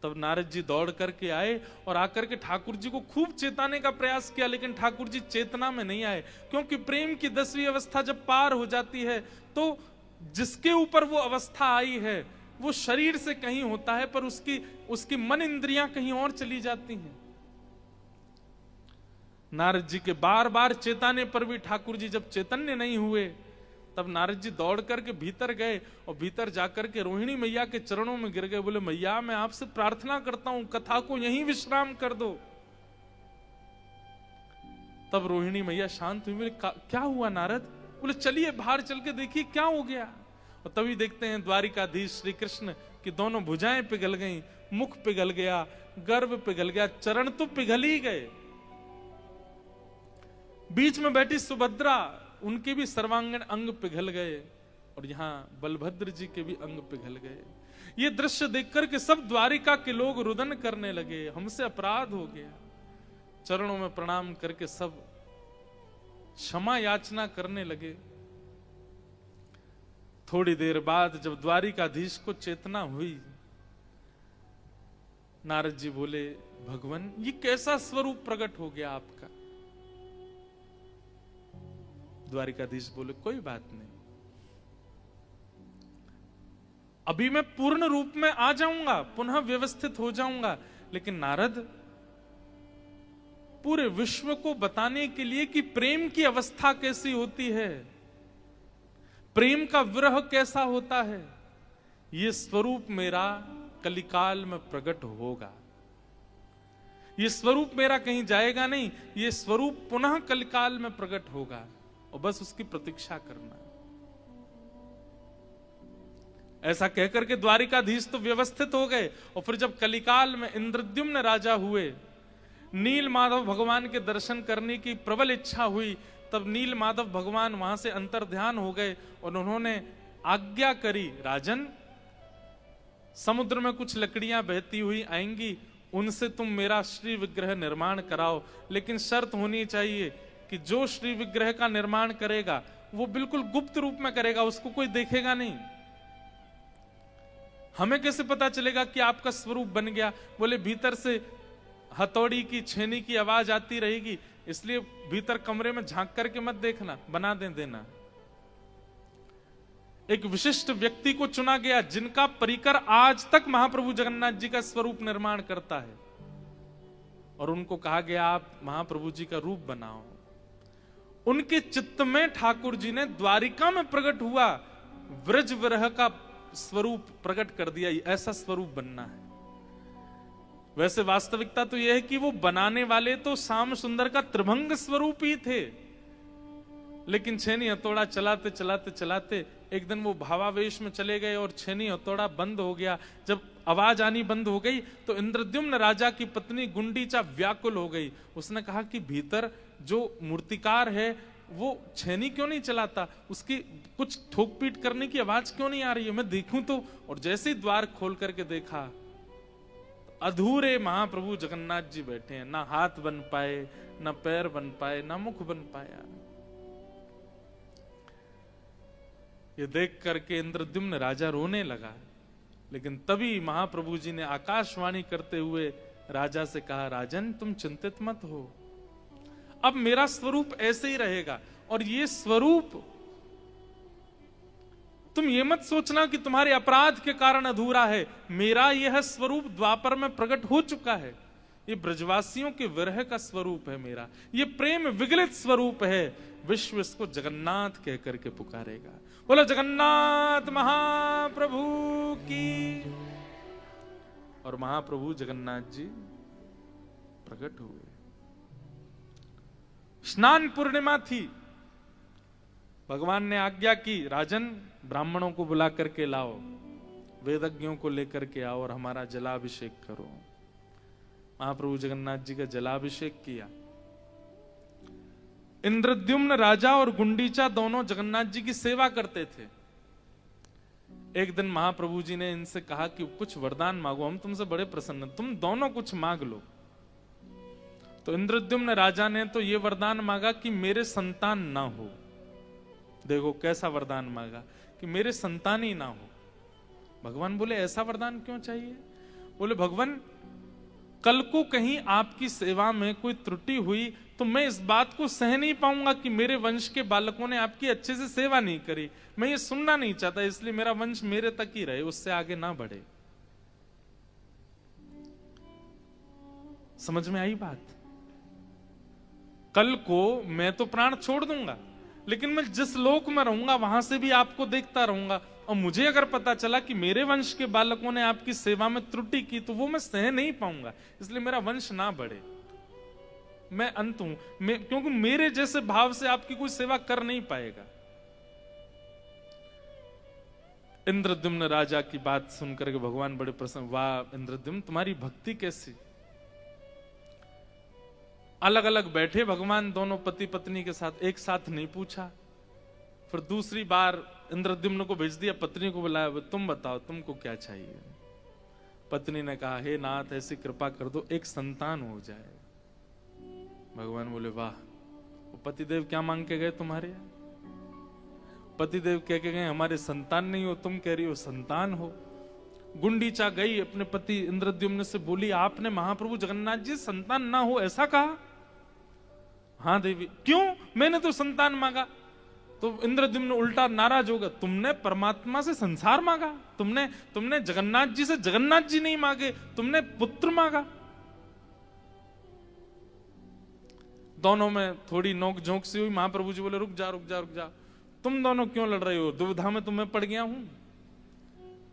S1: तब नारद जी दौड़ करके आए और आकर के ठाकुर जी को खूब चेताने का प्रयास किया, लेकिन ठाकुर जी चेतना में नहीं आए, क्योंकि प्रेम की 10वीं अवस्था जब पार हो जाती है तो जिसके ऊपर वो अवस्था आई है वो शरीर से कहीं होता है, पर उसकी मन इंद्रियां कहीं और चली जाती हैं। नारद जी के बार बार चेताने पर भी ठाकुर जी जब चैतन्य नहीं हुए, तब नारद जी दौड़ करके भीतर गए और भीतर जाकर के रोहिणी मैया के चरणों में गिर गए, बोले मैया मैं आपसे प्रार्थना करता हूं, कथा को यहीं विश्राम कर दो। तब रोहिणी मैया शांत हुई, बोले क्या हुआ नारद? बोले चलिए बाहर चल के देखिए क्या हो गया। और तभी देखते हैं द्वारिकाधीश श्री कृष्ण की दोनों भुजाएं पिघल गईं, मुख पिघल गया, गर्भ पिघल गया, चरण तो पिघल ही गए। बीच में बैठी सुभद्रा, उनके भी सर्वांगीण अंग पिघल गए, और यहां बलभद्र जी के भी अंग पिघल गए। ये दृश्य देखकर के सब द्वारिका के लोग रुदन करने लगे, हमसे अपराध हो गया। चरणों में प्रणाम करके सब क्षमा याचना करने लगे। थोड़ी देर बाद जब द्वारिकाधीश को चेतना हुई, नारद जी बोले, भगवान ये कैसा स्वरूप प्रकट हो गया आपका? द्वारिकाधीश बोले, कोई बात नहीं, अभी मैं पूर्ण रूप में आ जाऊंगा, पुनः व्यवस्थित हो जाऊंगा। लेकिन नारद, पूरे विश्व को बताने के लिए कि प्रेम की अवस्था कैसी होती है, प्रेम का विरह कैसा होता है, यह स्वरूप मेरा कलिकाल में प्रकट होगा। यह स्वरूप मेरा कहीं जाएगा नहीं, यह स्वरूप पुनः कलिकाल में प्रकट होगा, और बस उसकी प्रतीक्षा करना। ऐसा कहकर के द्वारिकाधीश तो व्यवस्थित हो गए। और फिर जब कलिकाल में इंद्रद्युम्न राजा हुए, नील माधव भगवान के दर्शन करने की प्रबल इच्छा हुई, तब नील माधव भगवान वहां से अंतर्ध्यान हो गए और उन्होंने आज्ञा करी, राजन समुद्र में कुछ लकड़ियां बहती हुई आएंगी, उनसे तुम मेरा श्री विग्रह निर्माण कराओ, लेकिन शर्त होनी चाहिए कि जो श्री विग्रह का निर्माण करेगा वो बिल्कुल गुप्त रूप में करेगा, उसको कोई देखेगा नहीं। हमें कैसे पता चलेगा कि आपका स्वरूप बन गया? बोले भीतर से हथौड़ी की छेनी की आवाज आती रहेगी, इसलिए भीतर कमरे में झांक करके मत देखना, बना देना। एक विशिष्ट व्यक्ति को चुना गया जिनका परिकर आज तक महाप्रभु जगन्नाथ जी का स्वरूप निर्माण करता है, और उनको कहा गया आप महाप्रभु जी का रूप बनाओ। उनके चित्त में ठाकुर जी ने द्वारिका में प्रकट हुआ व्रज विरह का स्वरूप प्रकट कर दिया, ऐसा स्वरूप बनना है। वैसे वास्तविकता तो यह है कि वो बनाने वाले तो श्याम सुंदर का त्रिभंग स्वरूप ही थे, लेकिन छेनी हथौड़ा चलाते चलाते चलाते एक दिन वो भावावेश में चले गए और छेनी हथौड़ा बंद हो गया। जब आवाज आनी बंद हो गई तो इंद्रद्युम्न राजा की पत्नी गुंडीचा व्याकुल हो गई। उसने कहा कि भीतर जो मूर्तिकार है वो छेनी क्यों नहीं चलाता, उसकी कुछ ठोक पीट करने की आवाज क्यों नहीं आ रही है, मैं देखूं तो। और जैसे ही द्वार खोल करके देखा, अधूरे महाप्रभु जगन्नाथ जी बैठे हैं, ना हाथ बन पाए, ना पैर बन पाए, ना मुख बन पाया। ये देख करके इंद्रद्युम्न राजा रोने लगा, लेकिन तभी महाप्रभु जी ने आकाशवाणी करते हुए राजा से कहा, राजन तुम चिंतित मत हो, अब मेरा स्वरूप ऐसे ही रहेगा, और ये स्वरूप तुम ये मत सोचना कि तुम्हारे अपराध के कारण अधूरा है, मेरा यह स्वरूप द्वापर में प्रकट हो चुका है। ये ब्रजवासियों के विरह का स्वरूप है मेरा, ये प्रेम विगलित स्वरूप है। विश्व इसको जगन्नाथ कह करके पुकारेगा। बोलो जगन्नाथ महाप्रभु की। और महाप्रभु जगन्नाथ जी प्रकट हुए। स्नान पूर्णिमा थी। भगवान ने आज्ञा की, राजन ब्राह्मणों को बुला करके लाओ, वेदज्ञों को लेकर के आओ और हमारा जलाभिषेक करो। महाप्रभु जगन्नाथ जी का जलाभिषेक किया। इंद्रद्युम्न राजा और गुंडीचा दोनों जगन्नाथ जी की सेवा करते थे। एक दिन महाप्रभु जी ने इनसे कहा कि कुछ वरदान मांगो, हम तुमसे बड़े प्रसन्न, तुम दोनों कुछ मांग लो। तो इंद्रद्युम्न राजा ने तो ये वरदान मांगा कि मेरे संतान ना हो। देखो कैसा वरदान मांगा कि मेरे संतान ही ना हो। भगवान बोले ऐसा वरदान क्यों चाहिए? बोले भगवान कल को कहीं आपकी सेवा में कोई त्रुटि हुई तो मैं इस बात को सह नहीं पाऊंगा कि मेरे वंश के बालकों ने आपकी अच्छे से सेवा नहीं करी। मैं ये सुनना नहीं चाहता, इसलिए मेरा वंश मेरे तक ही रहे, उससे आगे ना बढ़े। समझ में आई बात? कल को मैं तो प्राण छोड़ दूंगा, लेकिन मैं जिस लोक में रहूंगा वहां से भी आपको देखता रहूंगा, और मुझे अगर पता चला कि मेरे वंश के बालकों ने आपकी सेवा में त्रुटि की तो वो मैं सह नहीं पाऊंगा, इसलिए मेरा वंश ना बढ़े, मैं अंत हूं, क्योंकि मेरे जैसे भाव से आपकी कोई सेवा कर नहीं पाएगा। इंद्रद्युम्न राजा की बात सुनकर के भगवान बड़े प्रसन्न, वाह इंद्रद्युम्न तुम्हारी भक्ति कैसी। अलग अलग बैठे भगवान दोनों पति पत्नी के साथ, एक साथ नहीं पूछा। फिर दूसरी बार इंद्रद्युम्न को भेज दिया, पत्नी को बुलाया, तुम बताओ तुमको क्या चाहिए। पत्नी ने कहा हे नाथ ऐसी कृपा कर दो एक संतान हो जाए। भगवान बोले वाह, पतिदेव क्या मांग के गए तुम्हारे? पतिदेव कह के गए हमारे संतान नहीं हो, तुम कह रही हो संतान हो। गुंडीचा गई अपने पति इंद्रद्युम्न से बोली आपने महाप्रभु जगन्नाथ जी संतान ना हो ऐसा कहा? हाँ देवी। क्यों? मैंने तो संतान मांगा। तो इंद्रद्युम्न उल्टा नाराज होगा, तुमने परमात्मा से संसार मांगा, तुमने जगन्नाथ जी से जगन्नाथ जी नहीं मांगे, तुमने पुत्र मांगा। दोनों में थोड़ी नोक झोंक सी हुई। महाप्रभु जी बोले रुक जा रुक जा रुक जा, तुम दोनों क्यों लड़ रहे हो? दुविधा में तुम्हें पड़ गया हूं।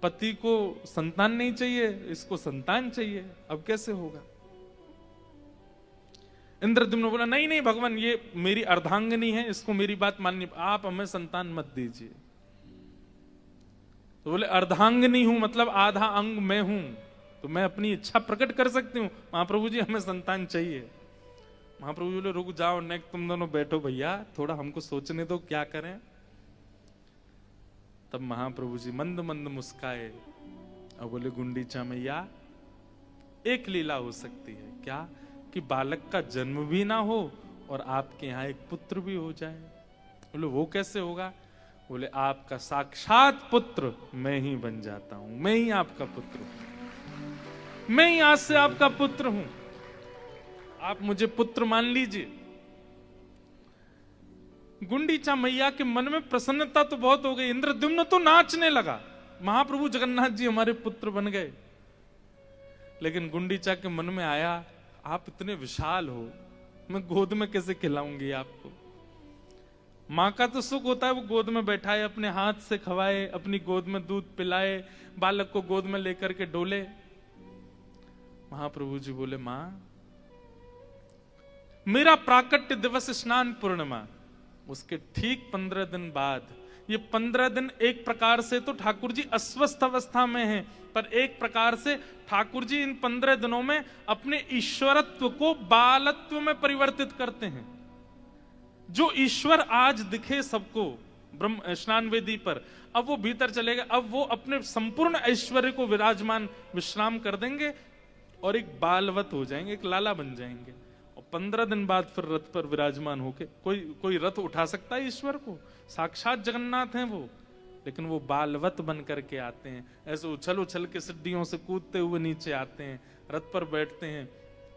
S1: पति को संतान नहीं चाहिए, इसको संतान चाहिए, अब कैसे होगा? इंद्रद्युम्न बोला नहीं नहीं भगवान, ये मेरी अर्धांगिनी है, इसको मेरी बात माननी, आप हमें संतान मत दीजिए। तो बोले अर्धांगिनी हूं मतलब आधा अंग मैं हूं, तो मैं अपनी इच्छा प्रकट कर सकती हूं। महाप्रभु जी हमें संतान चाहिए। महाप्रभु जी बोले रुक जाओ, नेक तुम दोनों बैठो भैया, थोड़ा हमको सोचने दो क्या करें। तब महाप्रभु जी मंद मंद मुस्काए और बोले गुंडीचा मैया एक लीला हो सकती है। क्या? कि बालक का जन्म भी ना हो और आपके यहाँ एक पुत्र भी हो जाए। बोले वो कैसे होगा? बोले आपका साक्षात पुत्र मैं ही बन जाता हूं, मैं ही आपका पुत्र हूं, मैं ही आज से आपका पुत्र हूं, आप मुझे पुत्र मान लीजिए। गुंडीचा मैया के मन में प्रसन्नता तो बहुत हो गई, इंद्रद्युम्न तो नाचने लगा, महाप्रभु जगन्नाथ जी हमारे पुत्र बन गए। लेकिन गुंडीचा के मन में आया आप इतने विशाल हो, मैं गोद में कैसे खिलाऊंगी आपको? माँ का तो सुख होता है वो गोद में बैठाए, अपने हाथ से खवाए, अपनी गोद में दूध पिलाए, बालक को गोद में लेकर के डोले। महाप्रभु जी बोले माँ मेरा प्राकट्य दिवस स्नान पूर्णिमा, उसके ठीक 15 दिन बाद, ये 15 दिन एक प्रकार से तो ठाकुर जी अस्वस्थ अवस्था में हैं, पर एक प्रकार से ठाकुर जी इन 15 दिनों में अपने ईश्वरत्व को बालत्व में परिवर्तित करते हैं। जो ईश्वर आज दिखे सबको ब्रह्म स्नान वेदी पर, अब वो भीतर चलेगा, अब वो अपने संपूर्ण ऐश्वर्य को विराजमान विश्राम कर देंगे और एक बालवत हो जाएंगे, एक लाला बन जाएंगे। और 15 दिन बाद फिर रथ पर विराजमान होके, कोई रथ उठा सकता है ईश्वर को? साक्षात जगन्नाथ हैं वो, लेकिन वो बालवत बन करके आते हैं, ऐसे उछल उछल के सीढ़ियों से कूदते हुए नीचे आते हैं, रथ पर बैठते हैं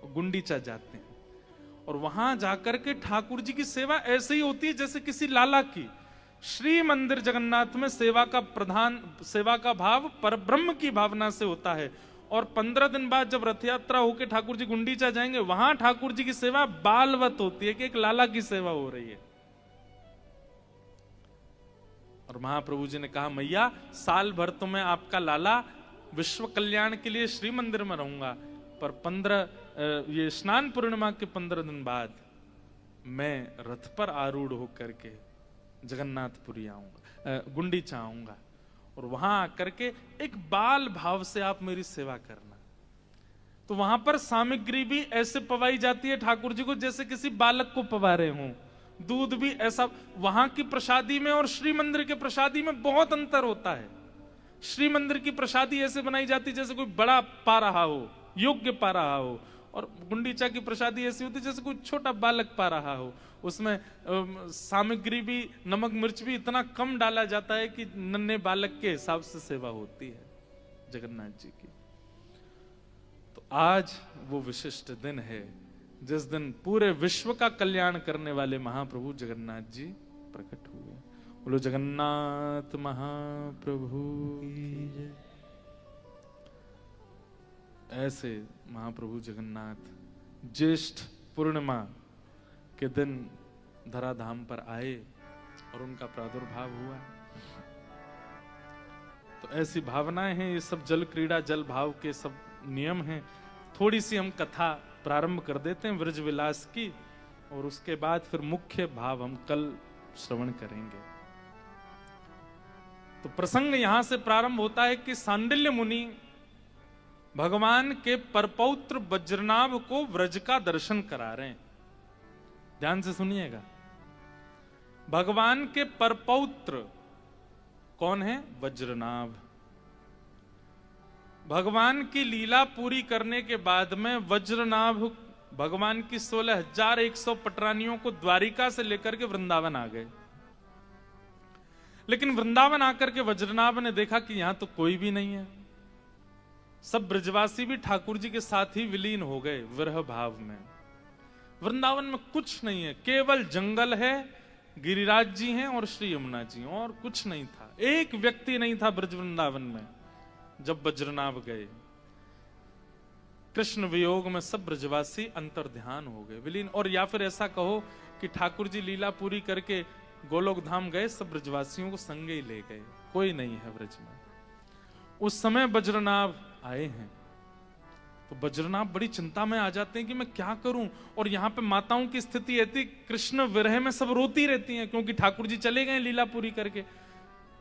S1: और गुंडीचा जाते हैं। और वहां जाकर के ठाकुर जी की सेवा ऐसे ही होती है जैसे किसी लाला की। श्री मंदिर जगन्नाथ में सेवा का भाव परब्रह्म की भावना से होता है। और 15 दिन बाद जब रथ यात्रा होकर ठाकुर जी गुंडीचा जाएंगे, वहां ठाकुर जी की सेवा बालवत होती है कि एक लाला की सेवा हो रही है। और महाप्रभु जी ने कहा मैया साल भर तो मैं आपका लाला, विश्व कल्याण के लिए श्री मंदिर में रहूंगा, पर 15 ये स्नान पूर्णिमा के 15 दिन बाद मैं रथ पर आरूढ़ होकर के जगन्नाथपुरी आऊंगा, गुंडीचा आऊंगा, और वहां आकर के एक बाल भाव से आप मेरी सेवा करना। तो वहां पर सामग्री भी ऐसे पवाई जाती है ठाकुर जी को जैसे किसी बालक को पवा रहे हों। दूध भी ऐसा, वहां की प्रसादी में और श्री मंदिर के प्रसादी में बहुत अंतर होता है। श्री मंदिर की प्रसादी ऐसे बनाई जाती जैसे कोई बड़ा पा रहा हो, योग्य पा रहा हो, और गुंडीचा की प्रसादी ऐसी होती जैसे कोई छोटा बालक पा रहा हो। उसमें सामग्री भी, नमक मिर्च भी इतना कम डाला जाता है कि नन्हे बालक के हिसाब से सेवा होती है जगन्नाथ जी की। तो आज वो विशिष्ट दिन है जिस दिन पूरे विश्व का कल्याण करने वाले महाप्रभु जगन्नाथ जी प्रकट हुए। बोलो जगन्नाथ महाप्रभु की जय। ऐसे महाप्रभु जगन्नाथ ज्येष्ठ पूर्णिमा के दिन धराधाम पर आए और उनका प्रादुर्भाव हुआ। तो ऐसी भावनाएं हैं, ये सब जल क्रीड़ा जल भाव के सब नियम हैं। थोड़ी सी हम कथा प्रारंभ कर देते हैं व्रज विलास की, और उसके बाद फिर मुख्य भाव हम कल श्रवण करेंगे। तो प्रसंग यहां से प्रारंभ होता है कि सांडिल्य मुनि भगवान के परपौत्र वज्रनाभ को व्रज का दर्शन करा रहे हैं। ध्यान से सुनिएगा, भगवान के परपौत्र कौन है? वज्रनाभ। भगवान की लीला पूरी करने के बाद में वज्रनाभ भगवान की 16,100 पटरानियों को द्वारिका से लेकर के वृंदावन आ गए। लेकिन वृंदावन आकर के वज्रनाभ ने देखा कि यहां तो कोई भी नहीं है। सब ब्रजवासी भी ठाकुर जी के साथ ही विलीन हो गए विरह भाव में। वृंदावन में कुछ नहीं है, केवल जंगल है, गिरिराज जी हैं और श्री यमुना जी, और कुछ नहीं था। एक व्यक्ति नहीं था ब्रज वृंदावन में जब वज्रनाभ गए। कृष्ण वियोग में सब ब्रजवासी अंतर ध्यान हो गए, विलीन। और या फिर ऐसा कहो कि ठाकुर जी लीला पूरी करके गोलोक धाम गए, सब ब्रजवासियों को संगे ही ले गए, कोई नहीं है ब्रज में। उस समय वज्रनाभ आए हैं, तो वज्रनाभ बड़ी चिंता में आ जाते हैं कि मैं क्या करूं। और यहां पे माताओं की स्थिति ऐसी, कृष्ण विरह में सब रोती रहती हैं क्योंकि ठाकुर जी चले गए लीला पूरी करके।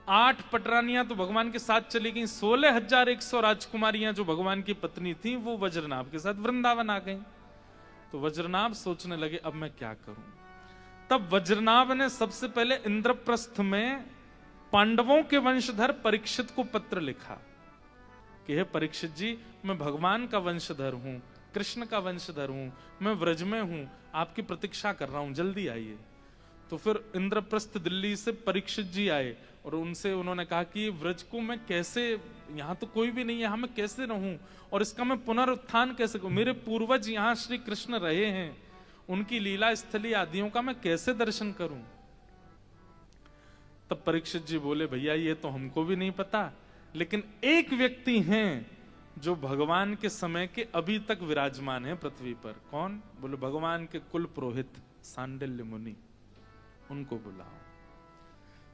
S1: 8 पटरानियां तो भगवान के साथ चली गई, 16,100 राजकुमारियां जो भगवान की पत्नी थी वो वज्रनाभ के साथ वृंदावन आ गई। तो वज्रनाभ सोचने लगे अब मैं क्या करूं। तब वज्रनाभ ने सबसे पहले इंद्रप्रस्थ में पांडवों के वंशधर परीक्षित को पत्र लिखा कि हे परीक्षित जी, मैं भगवान का वंशधर हूं, कृष्ण का वंशधर हूं, मैं व्रज में हूं, आपकी प्रतीक्षा कर रहा हूं, जल्दी आइए। तो फिर इंद्रप्रस्थ दिल्ली से परीक्षित जी आए और उनसे उन्होंने कहा कि व्रज को मैं कैसे, यहाँ तो कोई भी नहीं है, यहाँ मैं कैसे रहूं और इसका मैं पुनरुत्थान कैसे करूं। मेरे पूर्वज यहाँ श्री कृष्ण रहे हैं, उनकी लीला स्थली आदियों का मैं कैसे दर्शन करूं। तब परीक्षित जी बोले भैया ये तो हमको भी नहीं पता, लेकिन एक व्यक्ति हैं जो भगवान के समय के अभी तक विराजमान है पृथ्वी पर। कौन? बोले भगवान के कुल पुरोहित सांडिल्य मुनि, उनको बुलाओ।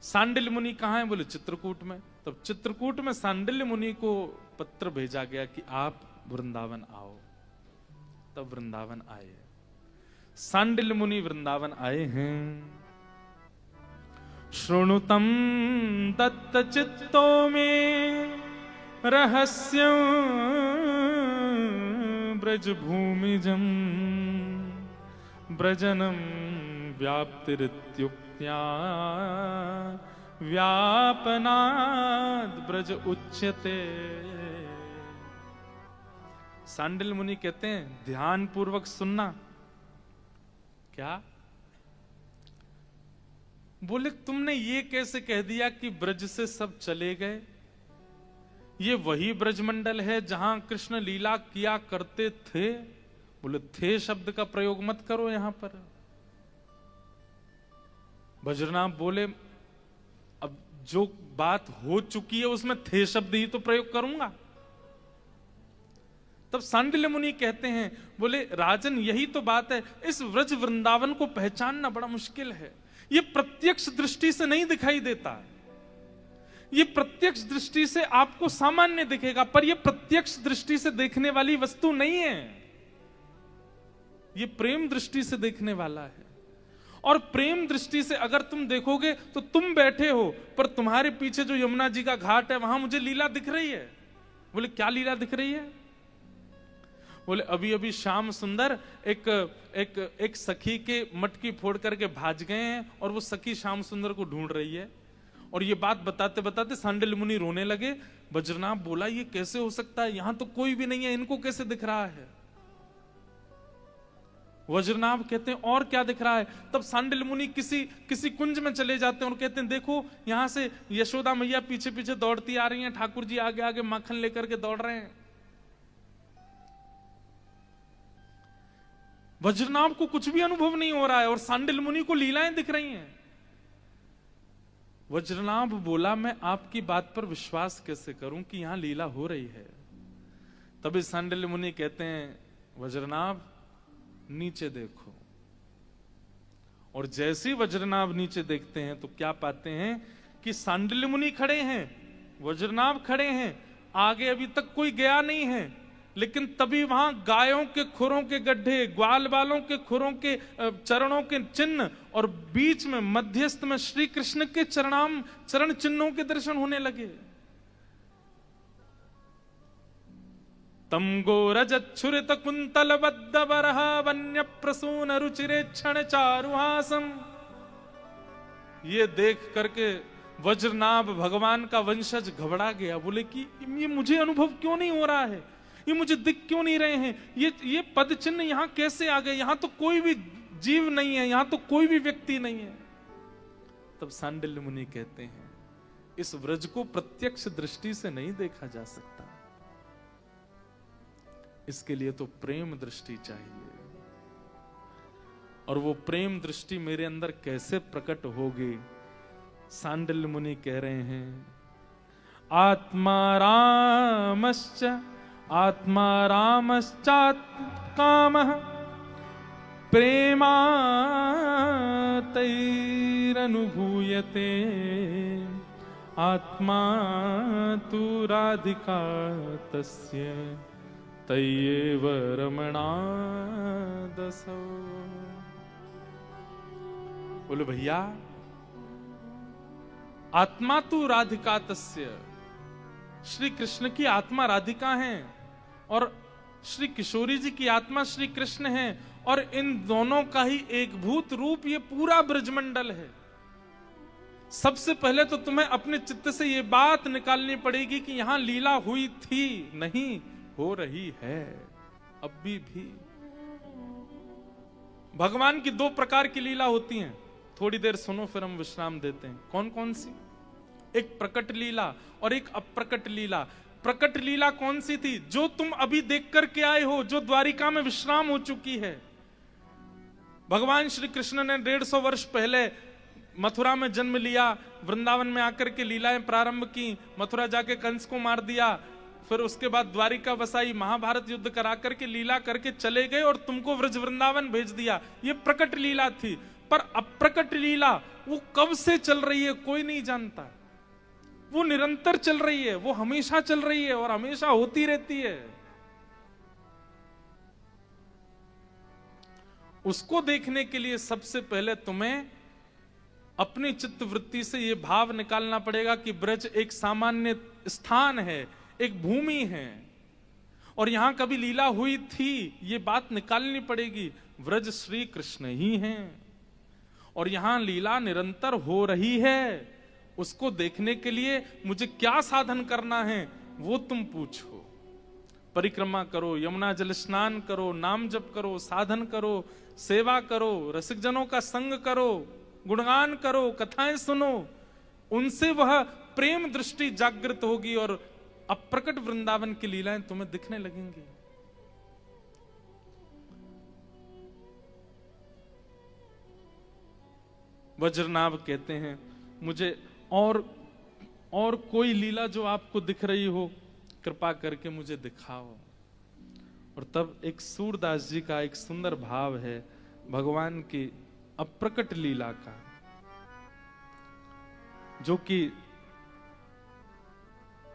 S1: सांडिल्य मुनि कहां है? बोले चित्रकूट में। तब चित्रकूट में सांडिल्य मुनि को पत्र भेजा गया कि आप वृंदावन आओ। तब वृंदावन आए, सांडिल्य मुनि वृंदावन आए हैं। शृणुतं दत्त चित्तो में रहस्यं ब्रज भूमिजं ब्रजनं व्याप्तिरित्युक्त्या व्यापनाद ब्रज उच्यते। सांडिल्य मुनि कहते हैं ध्यान पूर्वक सुनना। क्या बोले? तुमने ये कैसे कह दिया कि ब्रज से सब चले गए? ये वही ब्रजमंडल है जहां कृष्ण लीला किया करते थे। बोले थे शब्द का प्रयोग मत करो यहां पर। वज्रनाभ बोले अब जो बात हो चुकी है उसमें थे शब्द ही तो प्रयोग करूंगा। तब सांडिल्य मुनि कहते हैं, बोले राजन यही तो बात है, इस व्रज वृंदावन को पहचानना बड़ा मुश्किल है। ये प्रत्यक्ष दृष्टि से नहीं दिखाई देता, ये प्रत्यक्ष दृष्टि से आपको सामान्य दिखेगा, पर ये प्रत्यक्ष दृष्टि से देखने वाली वस्तु नहीं है, ये प्रेम दृष्टि से देखने वाला है। और प्रेम दृष्टि से अगर तुम देखोगे तो तुम बैठे हो, पर तुम्हारे पीछे जो यमुना जी का घाट है वहां मुझे लीला दिख रही है। बोले क्या लीला दिख रही है? बोले अभी अभी श्याम सुंदर एक सखी के मटकी फोड़ करके भाज गए हैं और वो सखी श्याम सुंदर को ढूंढ रही है। और ये बात बताते बताते सांडिल्य मुनि रोने लगे। वज्रनाभ बोला ये कैसे हो सकता है, यहां तो कोई भी नहीं है, इनको कैसे दिख रहा है? वज्रनाभ कहते हैं और क्या दिख रहा है? तब सांडिल्य मुनि किसी कुंज में चले जाते हैं और कहते हैं देखो यहां से यशोदा मैया पीछे पीछे दौड़ती आ रही हैं, ठाकुर जी आगे आगे माखन लेकर के दौड़ रहे हैं। वज्रनाभ को कुछ भी अनुभव नहीं हो रहा है और सांडिल्य मुनि को लीलाएं दिख रही हैं। वज्रनाभ बोला मैं आपकी बात पर विश्वास कैसे करूं कि यहां लीला हो रही है? तभी सांडिल्य मुनि कहते हैं वज्रनाभ नीचे देखो। और जैसे ही वज्रनाभ नीचे देखते हैं तो क्या पाते हैं कि सांडिल्य मुनि खड़े हैं, वज्रनाभ खड़े हैं, आगे अभी तक कोई गया नहीं है, लेकिन तभी वहां गायों के खुरों के गड्ढे, ग्वाल बालों के खुरों के चरणों के चिन्ह और बीच में मध्यस्थ में श्री कृष्ण के चरण चिन्हों के दर्शन होने लगे। तम गोरजच्छुरित कुंतल बद्ध बरह वन्य प्रसून रुचिरे क्षण चारुहासम। ये देख करके वज्रनाभ भगवान का वंशज घबरा गया। बोले कि ये मुझे अनुभव क्यों नहीं हो रहा है, ये मुझे दिख क्यों नहीं रहे हैं, ये पद चिन्ह यहां कैसे आ गए? यहां तो कोई भी जीव नहीं है, यहां तो कोई भी व्यक्ति नहीं है। तब सांडिल्य मुनि कहते हैं इस व्रज को प्रत्यक्ष दृष्टि से नहीं देखा जा सकता, इसके लिए तो प्रेम दृष्टि चाहिए। और वो प्रेम दृष्टि मेरे अंदर कैसे प्रकट होगी? सांडिल्य मुनि कह रहे हैं आत्मा रामश्चात् कामः प्रेमातैरनुभूयते आत्मा तु राधिका तस्य तय्येव रमणादसौ। बोले भैया आत्मा तु राधिका तस्य, श्री कृष्ण की आत्मा राधिका है और श्री किशोरी जी की आत्मा श्री कृष्ण है, और इन दोनों का ही एक भूत रूप ये पूरा ब्रजमंडल है। सबसे पहले तो तुम्हें अपने चित्त से ये बात निकालनी पड़ेगी कि यहां लीला हुई थी, नहीं हो रही है अभी भी। भगवान की दो प्रकार की लीला होती हैं, थोड़ी देर सुनो फिर हम विश्राम देते हैं। कौन कौन सी? एक प्रकट लीला और एक अप्रकट लीला। प्रकट लीला कौन सी थी? जो तुम अभी देख करके आए हो, जो द्वारिका में विश्राम हो चुकी है। भगवान श्री कृष्ण ने 150 वर्ष पहले मथुरा में जन्म लिया, वृंदावन में आकर के लीलाएं प्रारंभ की, मथुरा जाके कंस को मार दिया, फिर उसके बाद द्वारिका बसाई, महाभारत युद्ध करा करके लीला करके चले गए और तुमको व्रज वृंदावन भेज दिया। ये प्रकट लीला थी। पर अप्रकट लीला वो कब से चल रही है कोई नहीं जानता। वो निरंतर चल रही है, वो हमेशा चल रही है और हमेशा होती रहती है। उसको देखने के लिए सबसे पहले तुम्हें अपनी चित्त वृत्ति से यह भाव निकालना पड़ेगा कि ब्रज एक सामान्य स्थान है, एक भूमि है और यहां कभी लीला हुई थी, ये बात निकालनी पड़ेगी। व्रज श्री कृष्ण ही हैं और यहां लीला निरंतर हो रही है। उसको देखने के लिए मुझे क्या साधन करना है वो तुम पूछो। परिक्रमा करो, यमुना जल स्नान करो, नाम जप करो, साधन करो, सेवा करो, रसिक जनों का संग करो, गुणगान करो, कथाएं सुनो, उनसे वह प्रेम दृष्टि जागृत होगी और अप्रकट वृंदावन की लीलाएं तुम्हें दिखने लगेंगी। वज्रनाभ कहते हैं मुझे और कोई लीला जो आपको दिख रही हो कृपा करके मुझे दिखाओ। और तब एक सूरदास जी का एक सुंदर भाव है भगवान की अप्रकट लीला का, जो कि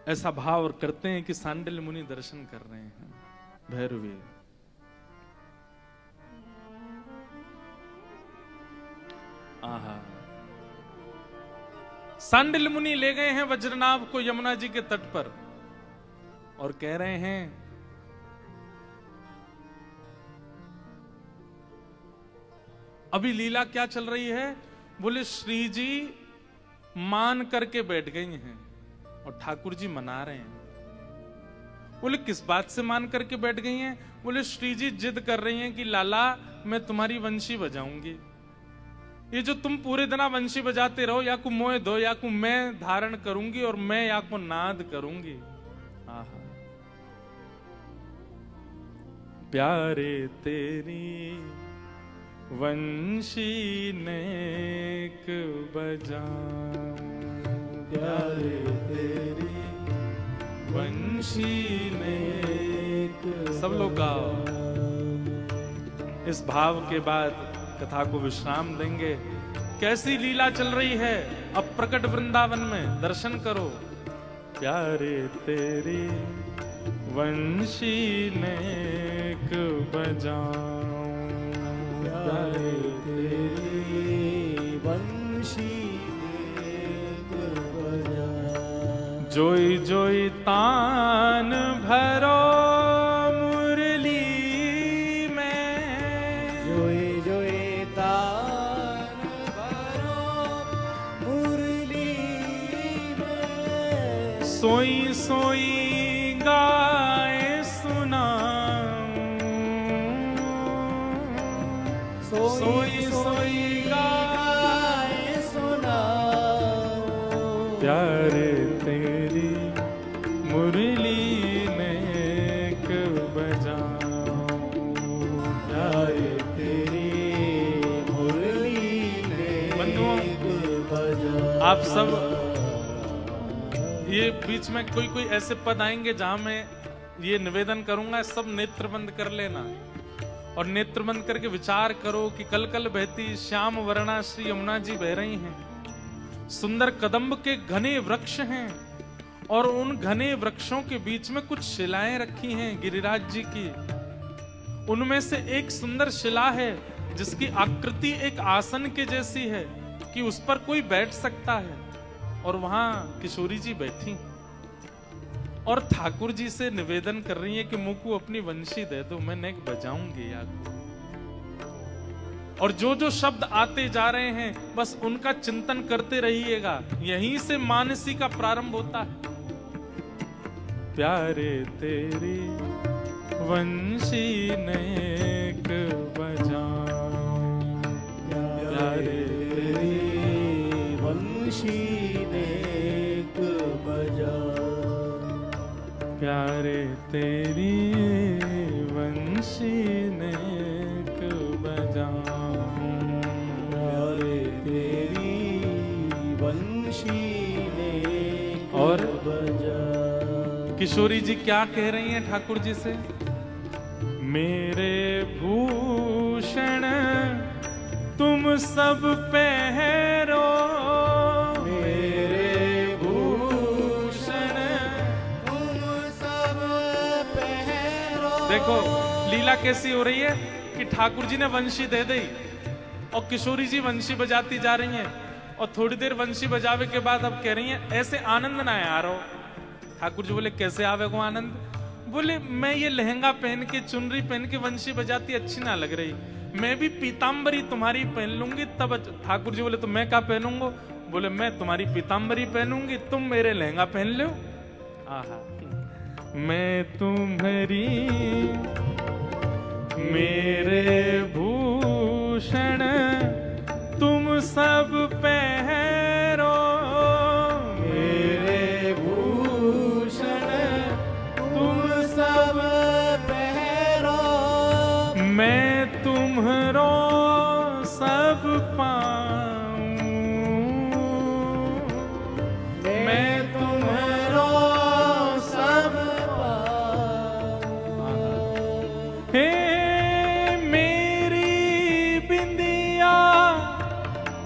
S1: ऐसा भाव करते हैं कि सांडिल्य मुनि दर्शन कर रहे हैं भैरवी। आहा, सांडिल्य मुनि ले गए हैं वज्रनाभ को यमुना जी के तट पर और कह रहे हैं अभी लीला क्या चल रही है? बोले श्री जी मान करके बैठ गई हैं और ठाकुर जी मना रहे हैं। बोले किस बात से मान करके बैठ गई हैं? बोले श्री जी जिद कर रही हैं कि लाला मैं तुम्हारी वंशी बजाऊंगी। ये जो तुम पूरे दिन वंशी बजाते रहो, या को मोह दो या को मैं धारण करूंगी और मैं या को नाद करूंगी। आहा, प्यारे तेरी वंशी नेक बजाऊं,
S2: प्यारे तेरी
S1: वंशी नेक। सब लोग गाओ। इस भाव के बाद कथा को विश्राम देंगे। कैसी लीला चल रही है अब प्रकट वृंदावन में, दर्शन करो। प्यारे तेरी वंशी नेक बजाऊं,
S2: प्यारे तेरी वंशी नेक बजाऊं।
S1: जोई जोई तान भरो मुरली में,
S2: जोई जोई तान भरो मुरली में।
S1: सोई सोई गाए सुनाऊं, सोई सोई
S2: गाए सुनाऊं।
S1: प्यारे तेरी मुरली नेक बजाऊं,
S2: प्यारे तेरी मुरली नेक बजाऊं।
S1: आप सब ये बीच में कोई कोई ऐसे पद आएंगे जहां मैं ये निवेदन करूंगा, सब नेत्र बंद कर लेना और नेत्र बंद करके विचार करो कि कल कल बहती श्याम वर्णा श्री यमुना जी बह रही हैं। सुंदर कदम्ब के घने वृक्ष हैं और उन घने वृक्षों के बीच में कुछ शिलाएं रखी हैं गिरिराज जी की। उनमें से एक सुंदर शिला है जिसकी आकृति एक आसन के जैसी है कि उस पर कोई बैठ सकता है, और वहां किशोरी जी बैठी और ठाकुर जी से निवेदन कर रही है कि मुझको अपनी वंशी दे दो, मैं नेक बजाऊंगी यार। और जो जो शब्द आते जा रहे हैं बस उनका चिंतन करते रहिएगा, यहीं से मानसी का प्रारंभ होता है। प्यारे तेरी वंशी नेक बजाऊं, प्यारे तेरी
S2: वंशी नेक बजाऊं।
S1: प्यारे तेरी वंशी नेक बजाऊं,
S2: प्यारे तेरी वंशी नेक
S1: और
S2: बजाऊं।
S1: किशोरी जी क्या कह रही हैं ठाकुर जी से? मेरे भूषण तुम सब पहरो,
S2: मेरे भूषण तुम सब पहरो।
S1: देखो लीला कैसी हो रही है कि ठाकुर जी ने वंशी दे दी और किशोरी जी वंशी बजाती जा रही हैं, और थोड़ी देर वंशी बजावे के बाद अब कह रही हैं ऐसे आनंद ना आ रहा हो। ठाकुर जी बोले कैसे आवे को आनंद? बोले मैं ये लहंगा पहन के चुनरी पहन के वंशी बजाती अच्छी ना लग रही, मैं भी पीताम्बरी तुम्हारी पहन लूंगी तब। ठाकुर जी बोले तो मैं क्या पहनूंगा? बोले मैं तुम्हारी पीताम्बरी पहनूंगी, तुम मेरे लहंगा पहन लो। आहा, मैं तुम्हारी मेरे भूषण तुम सब पहरो,
S2: मेरे भूषण तुम सब पहरो।
S1: मैं तुम्हरो सब पाऊं,
S2: मैं तुम्हारो सब पाऊं।
S1: हे मेरी बिंदिया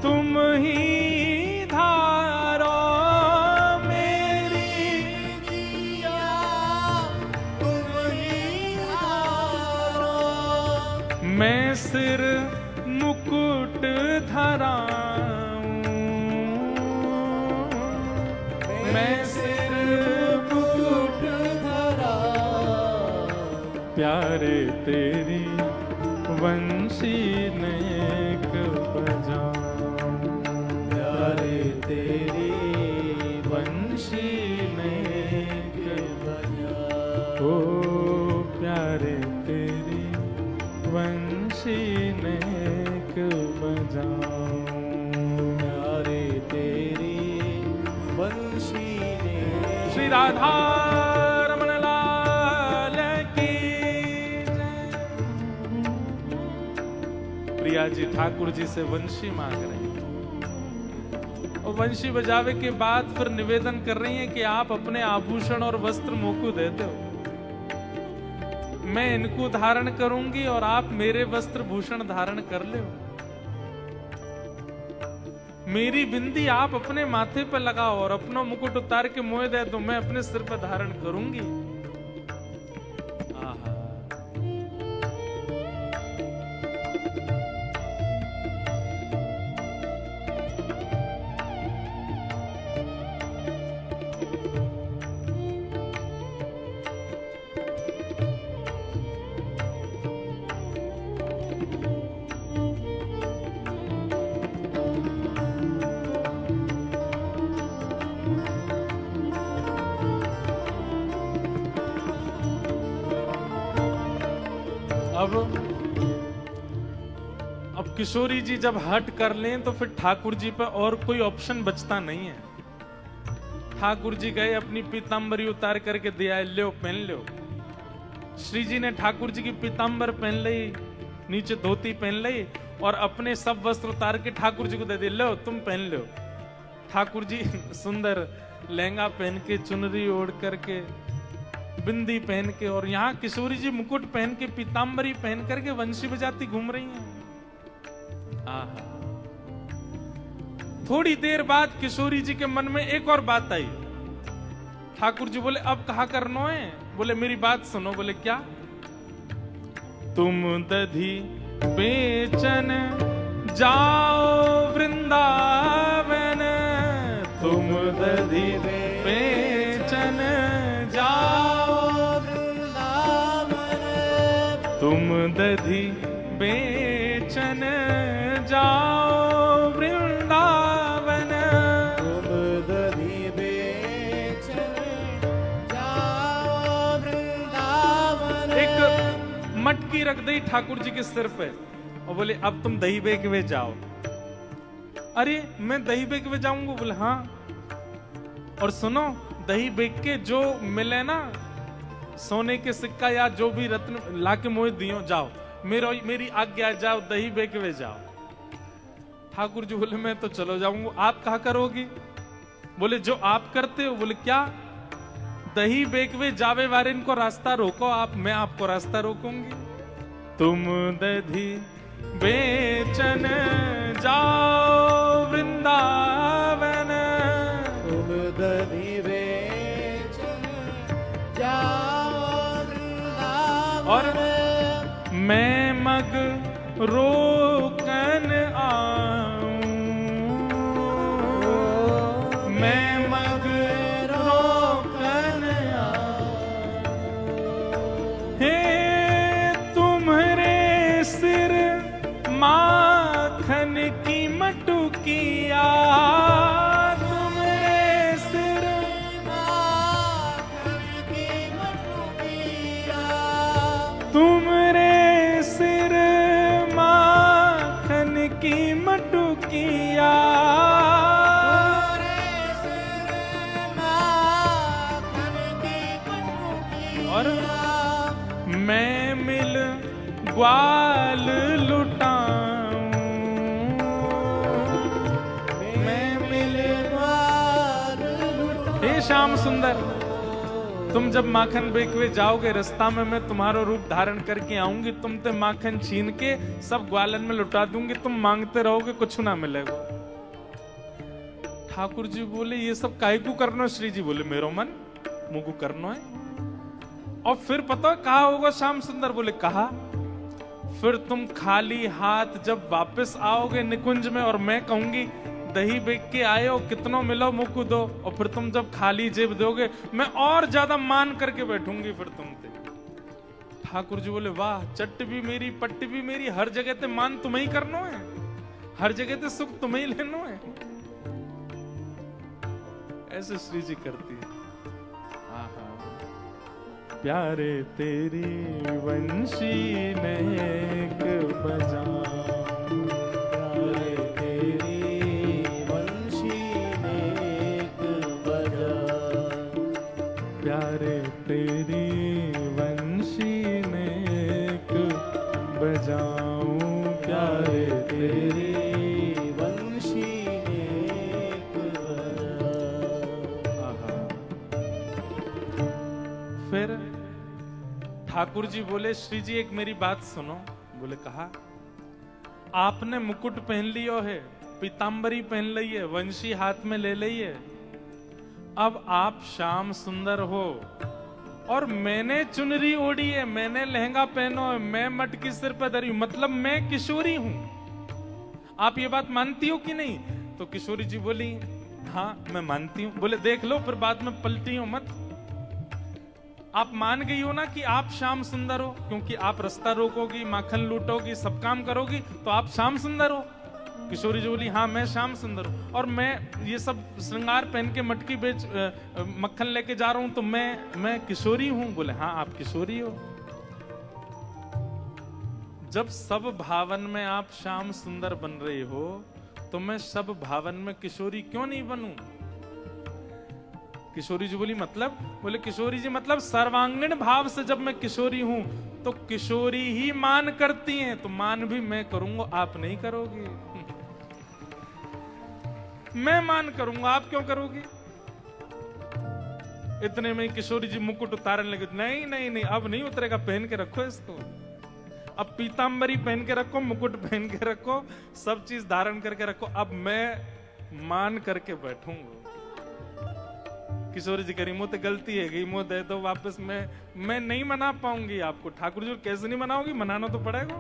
S1: तुम ही धारो, मेरी मैं सिर मुकुट धराऊं, मैं सिर
S2: मुकुट धरा,
S1: प्यारे तेरी वंशी नेक बजाऊं,
S2: प्यारे तेरी
S1: वंशी नेक
S2: बजा,
S1: ओ प्यारे तेरी वंशी नेक बजाऊं,
S2: प्यारे तेरी वंशी ने।
S1: श्री राधा रमण लाल की जय। प्रिया जी ठाकुर जी से वंशी मांग रहे हैं और वंशी बजावे के बाद फिर निवेदन कर रही हैं कि आप अपने आभूषण और वस्त्र मोको देते हो, मैं इनको धारण करूंगी और आप मेरे वस्त्र भूषण धारण कर ले। मेरी बिंदी आप अपने माथे पर लगाओ और अपना मुकुट उतार के मोह दे दो, मैं अपने सिर पर धारण करूंगी। आहा। अब किशोरी जी जब हट कर लें तो फिर ठाकुर जी पर और कोई ऑप्शन बचता नहीं है। ठाकुर जी गए, अपनी पीतांबरी उतार करके दिया, लो पहन लो। श्री जी ने ठाकुर जी की पीतांबर पहन ली, नीचे धोती पहन ली और अपने सब वस्त्र उतार के ठाकुर जी को दे दिए, लो तुम पहन लो। ठाकुर जी सुंदर लहंगा पहन के, चुनरी ओढ़ करके, बिंदी पहन के, और यहाँ किशोरी जी मुकुट पहन के, पीतांबरी पहन करके वंशी बजाती घूम रही हैं। आहा। थोड़ी देर बाद किशोरी जी के मन में एक और बात आई। ठाकुर जी बोले अब कहा करना है? बोले मेरी बात सुनो। बोले क्या? तुम दधी बेचन जाओ वृंदावन, तुम दधी बेचन जाओ, तुम दधी बेचन जाओ वृंदावन,
S2: तुम दधी बेचन जाओ वृंदावन।
S1: एक मटकी रख दी ठाकुर जी के सिर पे और बोले अब तुम दही बेकवे जाओ। अरे मैं दही बेकवे जाऊंगा? बोले हाँ। और सुनो, दही बेक के जो मिले ना, सोने के सिक्का या जो भी रत्न लाके मोह दियो, जाओ, मेरी आज्ञा, जाओ दही बेकवे जाओ। ठाकुर जी बोले मैं तो चलो जाऊंगा, आप कहा करोगी? बोले जो आप करते हो। बोले क्या? दही बेकवे जावे वाले इनको रास्ता रोको आप, मैं आपको रास्ता रोकूंगी। तुम दधी बेचन जाओ वृंदावन,
S2: तुम दधी बेचन जाओ वृंदावन।
S1: और मैं मग रोकन आऊं, मैं मग रोकन आऊं। हे तुम्हारे सिर माखन की मटुकिया, तुम्हारे सिर
S2: माखन की मटुकिया,
S1: तुम्हारे सिर माखन की मटुकिया,
S2: तुम्हारे सिर माखन की मटुकिया।
S1: और मैं मिल ग्वाल लुटाऊं, मैं मिल
S2: ग्वाल लुटाऊं।
S1: हे श्याम सुंदर, तुम जब माखन बेकवे जाओगे, रास्ता में मैं तुम्हारा रूप धारण करके आऊंगी, तुम ते माखन छीन के सब ग्वालन में लुटा दूंगी, तुम मांगते रहोगे, कुछ ना मिलेगा। ठाकुर जी बोले ये सब काहे को करना? श्री जी बोले मेरो मन मुझको करना है। और फिर पता कहा होगा श्याम सुंदर? बोले कहा, फिर तुम खाली हाथ जब वापस आओगे निकुंज में और मैं कहूंगी दही बेच के आए हो, कितनों मिलो मुकु दो, और फिर तुम जब खाली जेब दोगे मैं और ज्यादा मान करके बैठूंगी फिर तुमसे। ठाकुर जी बोले वाह, चट्ट भी मेरी पट्ट भी मेरी, हर जगह ते मान तुम्हें ही करनो है, हर जगह ते सुख तुम्हें ही लेनो है। ऐसे श्री जी करती है। प्यारे तेरी वंशी नेक बजा,
S2: प्यारे तेरी वंशी नेक बजा,
S1: प्यारे तेरी वंशी नेक बजाऊं, प्यारे तेरी
S2: वंशी नेक बजा।
S1: फिर ठाकुर जी बोले श्री जी एक मेरी बात सुनो। बोले कहा, आपने मुकुट पहन लियो है, पीतांबरी पहन ली है, वंशी हाथ में ले ली है, अब आप श्याम सुंदर हो और मैंने चुनरी ओढ़ी है, मैंने लहंगा पहनो है, मैं मटकी सिर पर धरी, मतलब मैं किशोरी हूं। आप ये बात मानती हो कि नहीं? तो किशोरी जी बोली हाँ मैं मानती हूं। बोले देख लो फिर बाद में पलटी हो मत, आप मान गई हो ना कि आप श्याम सुंदर हो, क्योंकि आप रास्ता रोकोगी, माखन लूटोगी, सब काम करोगी, तो आप श्याम सुंदर हो। किशोरी जी बोली हाँ मैं श्याम सुंदर हूं, और मैं ये सब श्रृंगार पहन के मटकी बेच मक्खन लेके जा रहा हूं, तो मैं किशोरी हूं। बोले हाँ आप किशोरी हो। जब सब भावन में आप श्याम सुंदर बन रही हो, तो मैं सब भावन में किशोरी क्यों नहीं बनूं? किशोरी जी बोली मतलब? बोले किशोरी जी मतलब सर्वांगीण भाव से जब मैं किशोरी हूं तो किशोरी ही मान करती हैं, तो मान भी मैं करूंगा, आप नहीं करोगी। मैं मान करूंगा, आप क्यों करोगी? इतने में किशोरी जी मुकुट उतारने लगे। नहीं नहीं नहीं, अब नहीं उतरेगा, पहन के रखो इसको, अब पीतांबरी पहन के रखो, मुकुट पहन के रखो, सब चीज धारण करके रखो, अब मैं मान करके बैठूंगा। किशोरी जी कह रही मुझे गलती है गई, मुझे दे दो वापस, मैं नहीं मना पाऊंगी आपको। ठाकुर जी कैसे नहीं मनाओगी, मनाना तो पड़ेगा।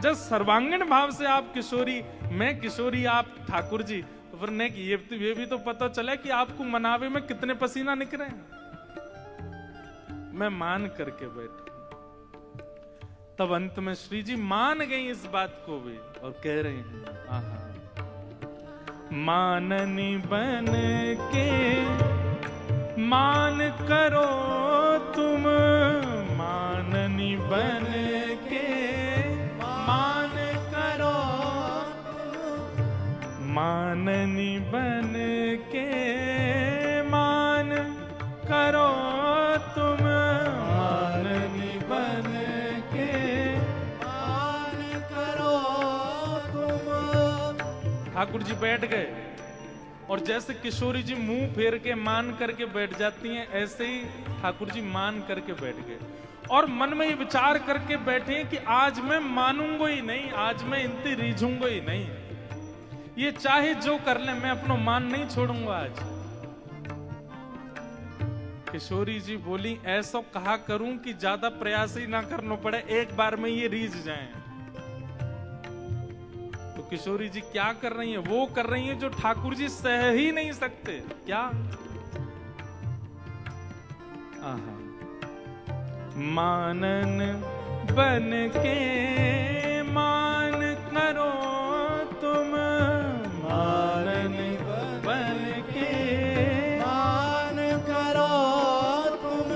S1: जब सर्वांगीण भाव से आप किशोरी, मैं किशोरी, आप ठाकुर जी, तो फिर नहीं ये भी तो पता चला कि आपको मनावे में कितने पसीना निकले। मैं मान करके बैठ, तब अंत में श्री जी मान गई इस बात को भी और कह रहे हैं आहा, माननी बन के मान करो तुम, माननी बन के मान करो, माननी बन के मान करो तुम, माननी बन के
S2: मान करो तुम।
S1: ठाकुर जी बैठ गए, और जैसे किशोरी जी मुंह फेर के मान करके बैठ जाती हैं, ऐसे ही ठाकुर जी मान करके बैठ गए और मन में ये विचार करके बैठे हैं कि आज मैं मानूंगा ही नहीं, आज मैं इनती रीझूंगा ही नहीं, ये चाहे जो कर ले मैं अपना मान नहीं छोड़ूंगा आज। किशोरी जी बोली ऐसा कहा करूं कि ज्यादा प्रयास ही ना करना पड़े, एक बार में ये रीझ जाएं। तो किशोरी जी क्या कर रही हैं? वो कर रही हैं जो ठाकुर जी सह ही नहीं सकते। क्या? आहा, मानन बन के मान करो तुम, मानन बन के
S2: मान करो तुम।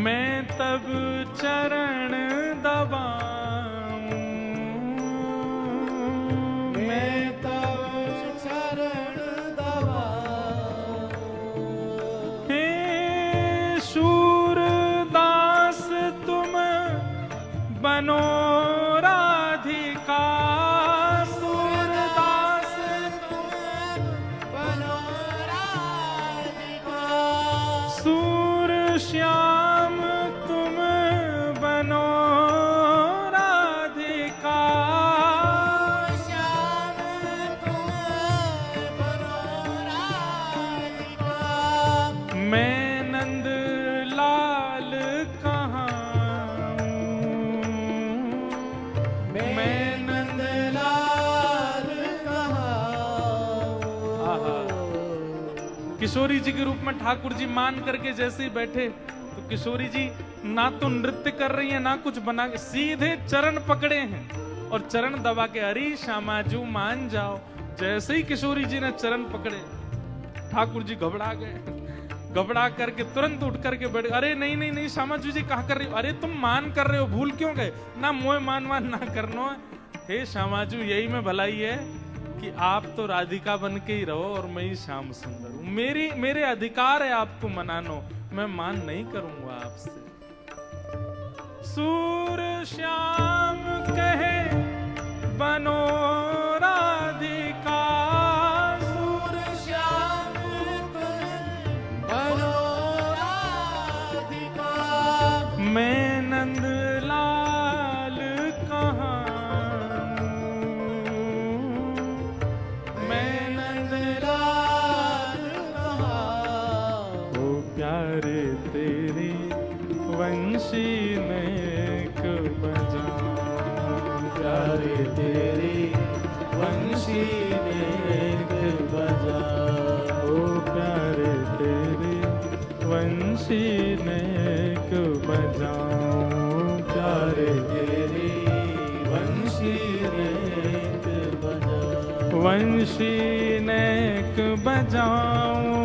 S1: मैं तब चरण दबाऊं,
S2: मैं तब चरण दबाऊं।
S1: हे शूरदास तुम बनो राधिका, सूरदास
S2: तुम बनो राधिका।
S1: सूर श्याम तुम बनो राधिका,
S2: श्याम तुम बनो राधिका।
S1: मैं नंद लाल कहाँ हूँ, किशोरी जी के रूप में ठाकुर जी मान करके जैसे ही बैठे तो किशोरी जी ना तो नृत्य कर रही हैं ना कुछ बना के, सीधे चरण पकड़े हैं और चरण दबा के अरे श्यामाजू मान जाओ। जैसे ही किशोरी जी ने चरण पकड़े ठाकुर जी घबरा गए, घबरा करके तुरंत उठ करके बैठ, अरे नहीं नहीं नहीं श्यामाजू जी कहा कर रही हो, अरे तुम मान कर रहे हो, भूल क्यों गए, ना मोह मान ना करनो। हे श्यामाजू यही में भलाई है कि आप तो राधिका बन के ही रहो और मैं ही श्याम सुंदर हूं, मेरे अधिकार है आपको मनानो, मैं मान नहीं करूंगा आपसे। सूर श्याम कहे बनो राधिका,
S2: सूर श्याम बनो राधिका,
S1: मैं नंदलाल कहाँ प्यारे तेरी वंशी नेक बजाऊं,
S2: प्यारे तेरी वंशी नेक बजाऊं,
S1: ओ प्यारे तेरी वंशी नेक बजाऊं,
S2: प्यारे तेरी वंशी नेक बजाऊं,
S1: वंशी नेक बजाऊं,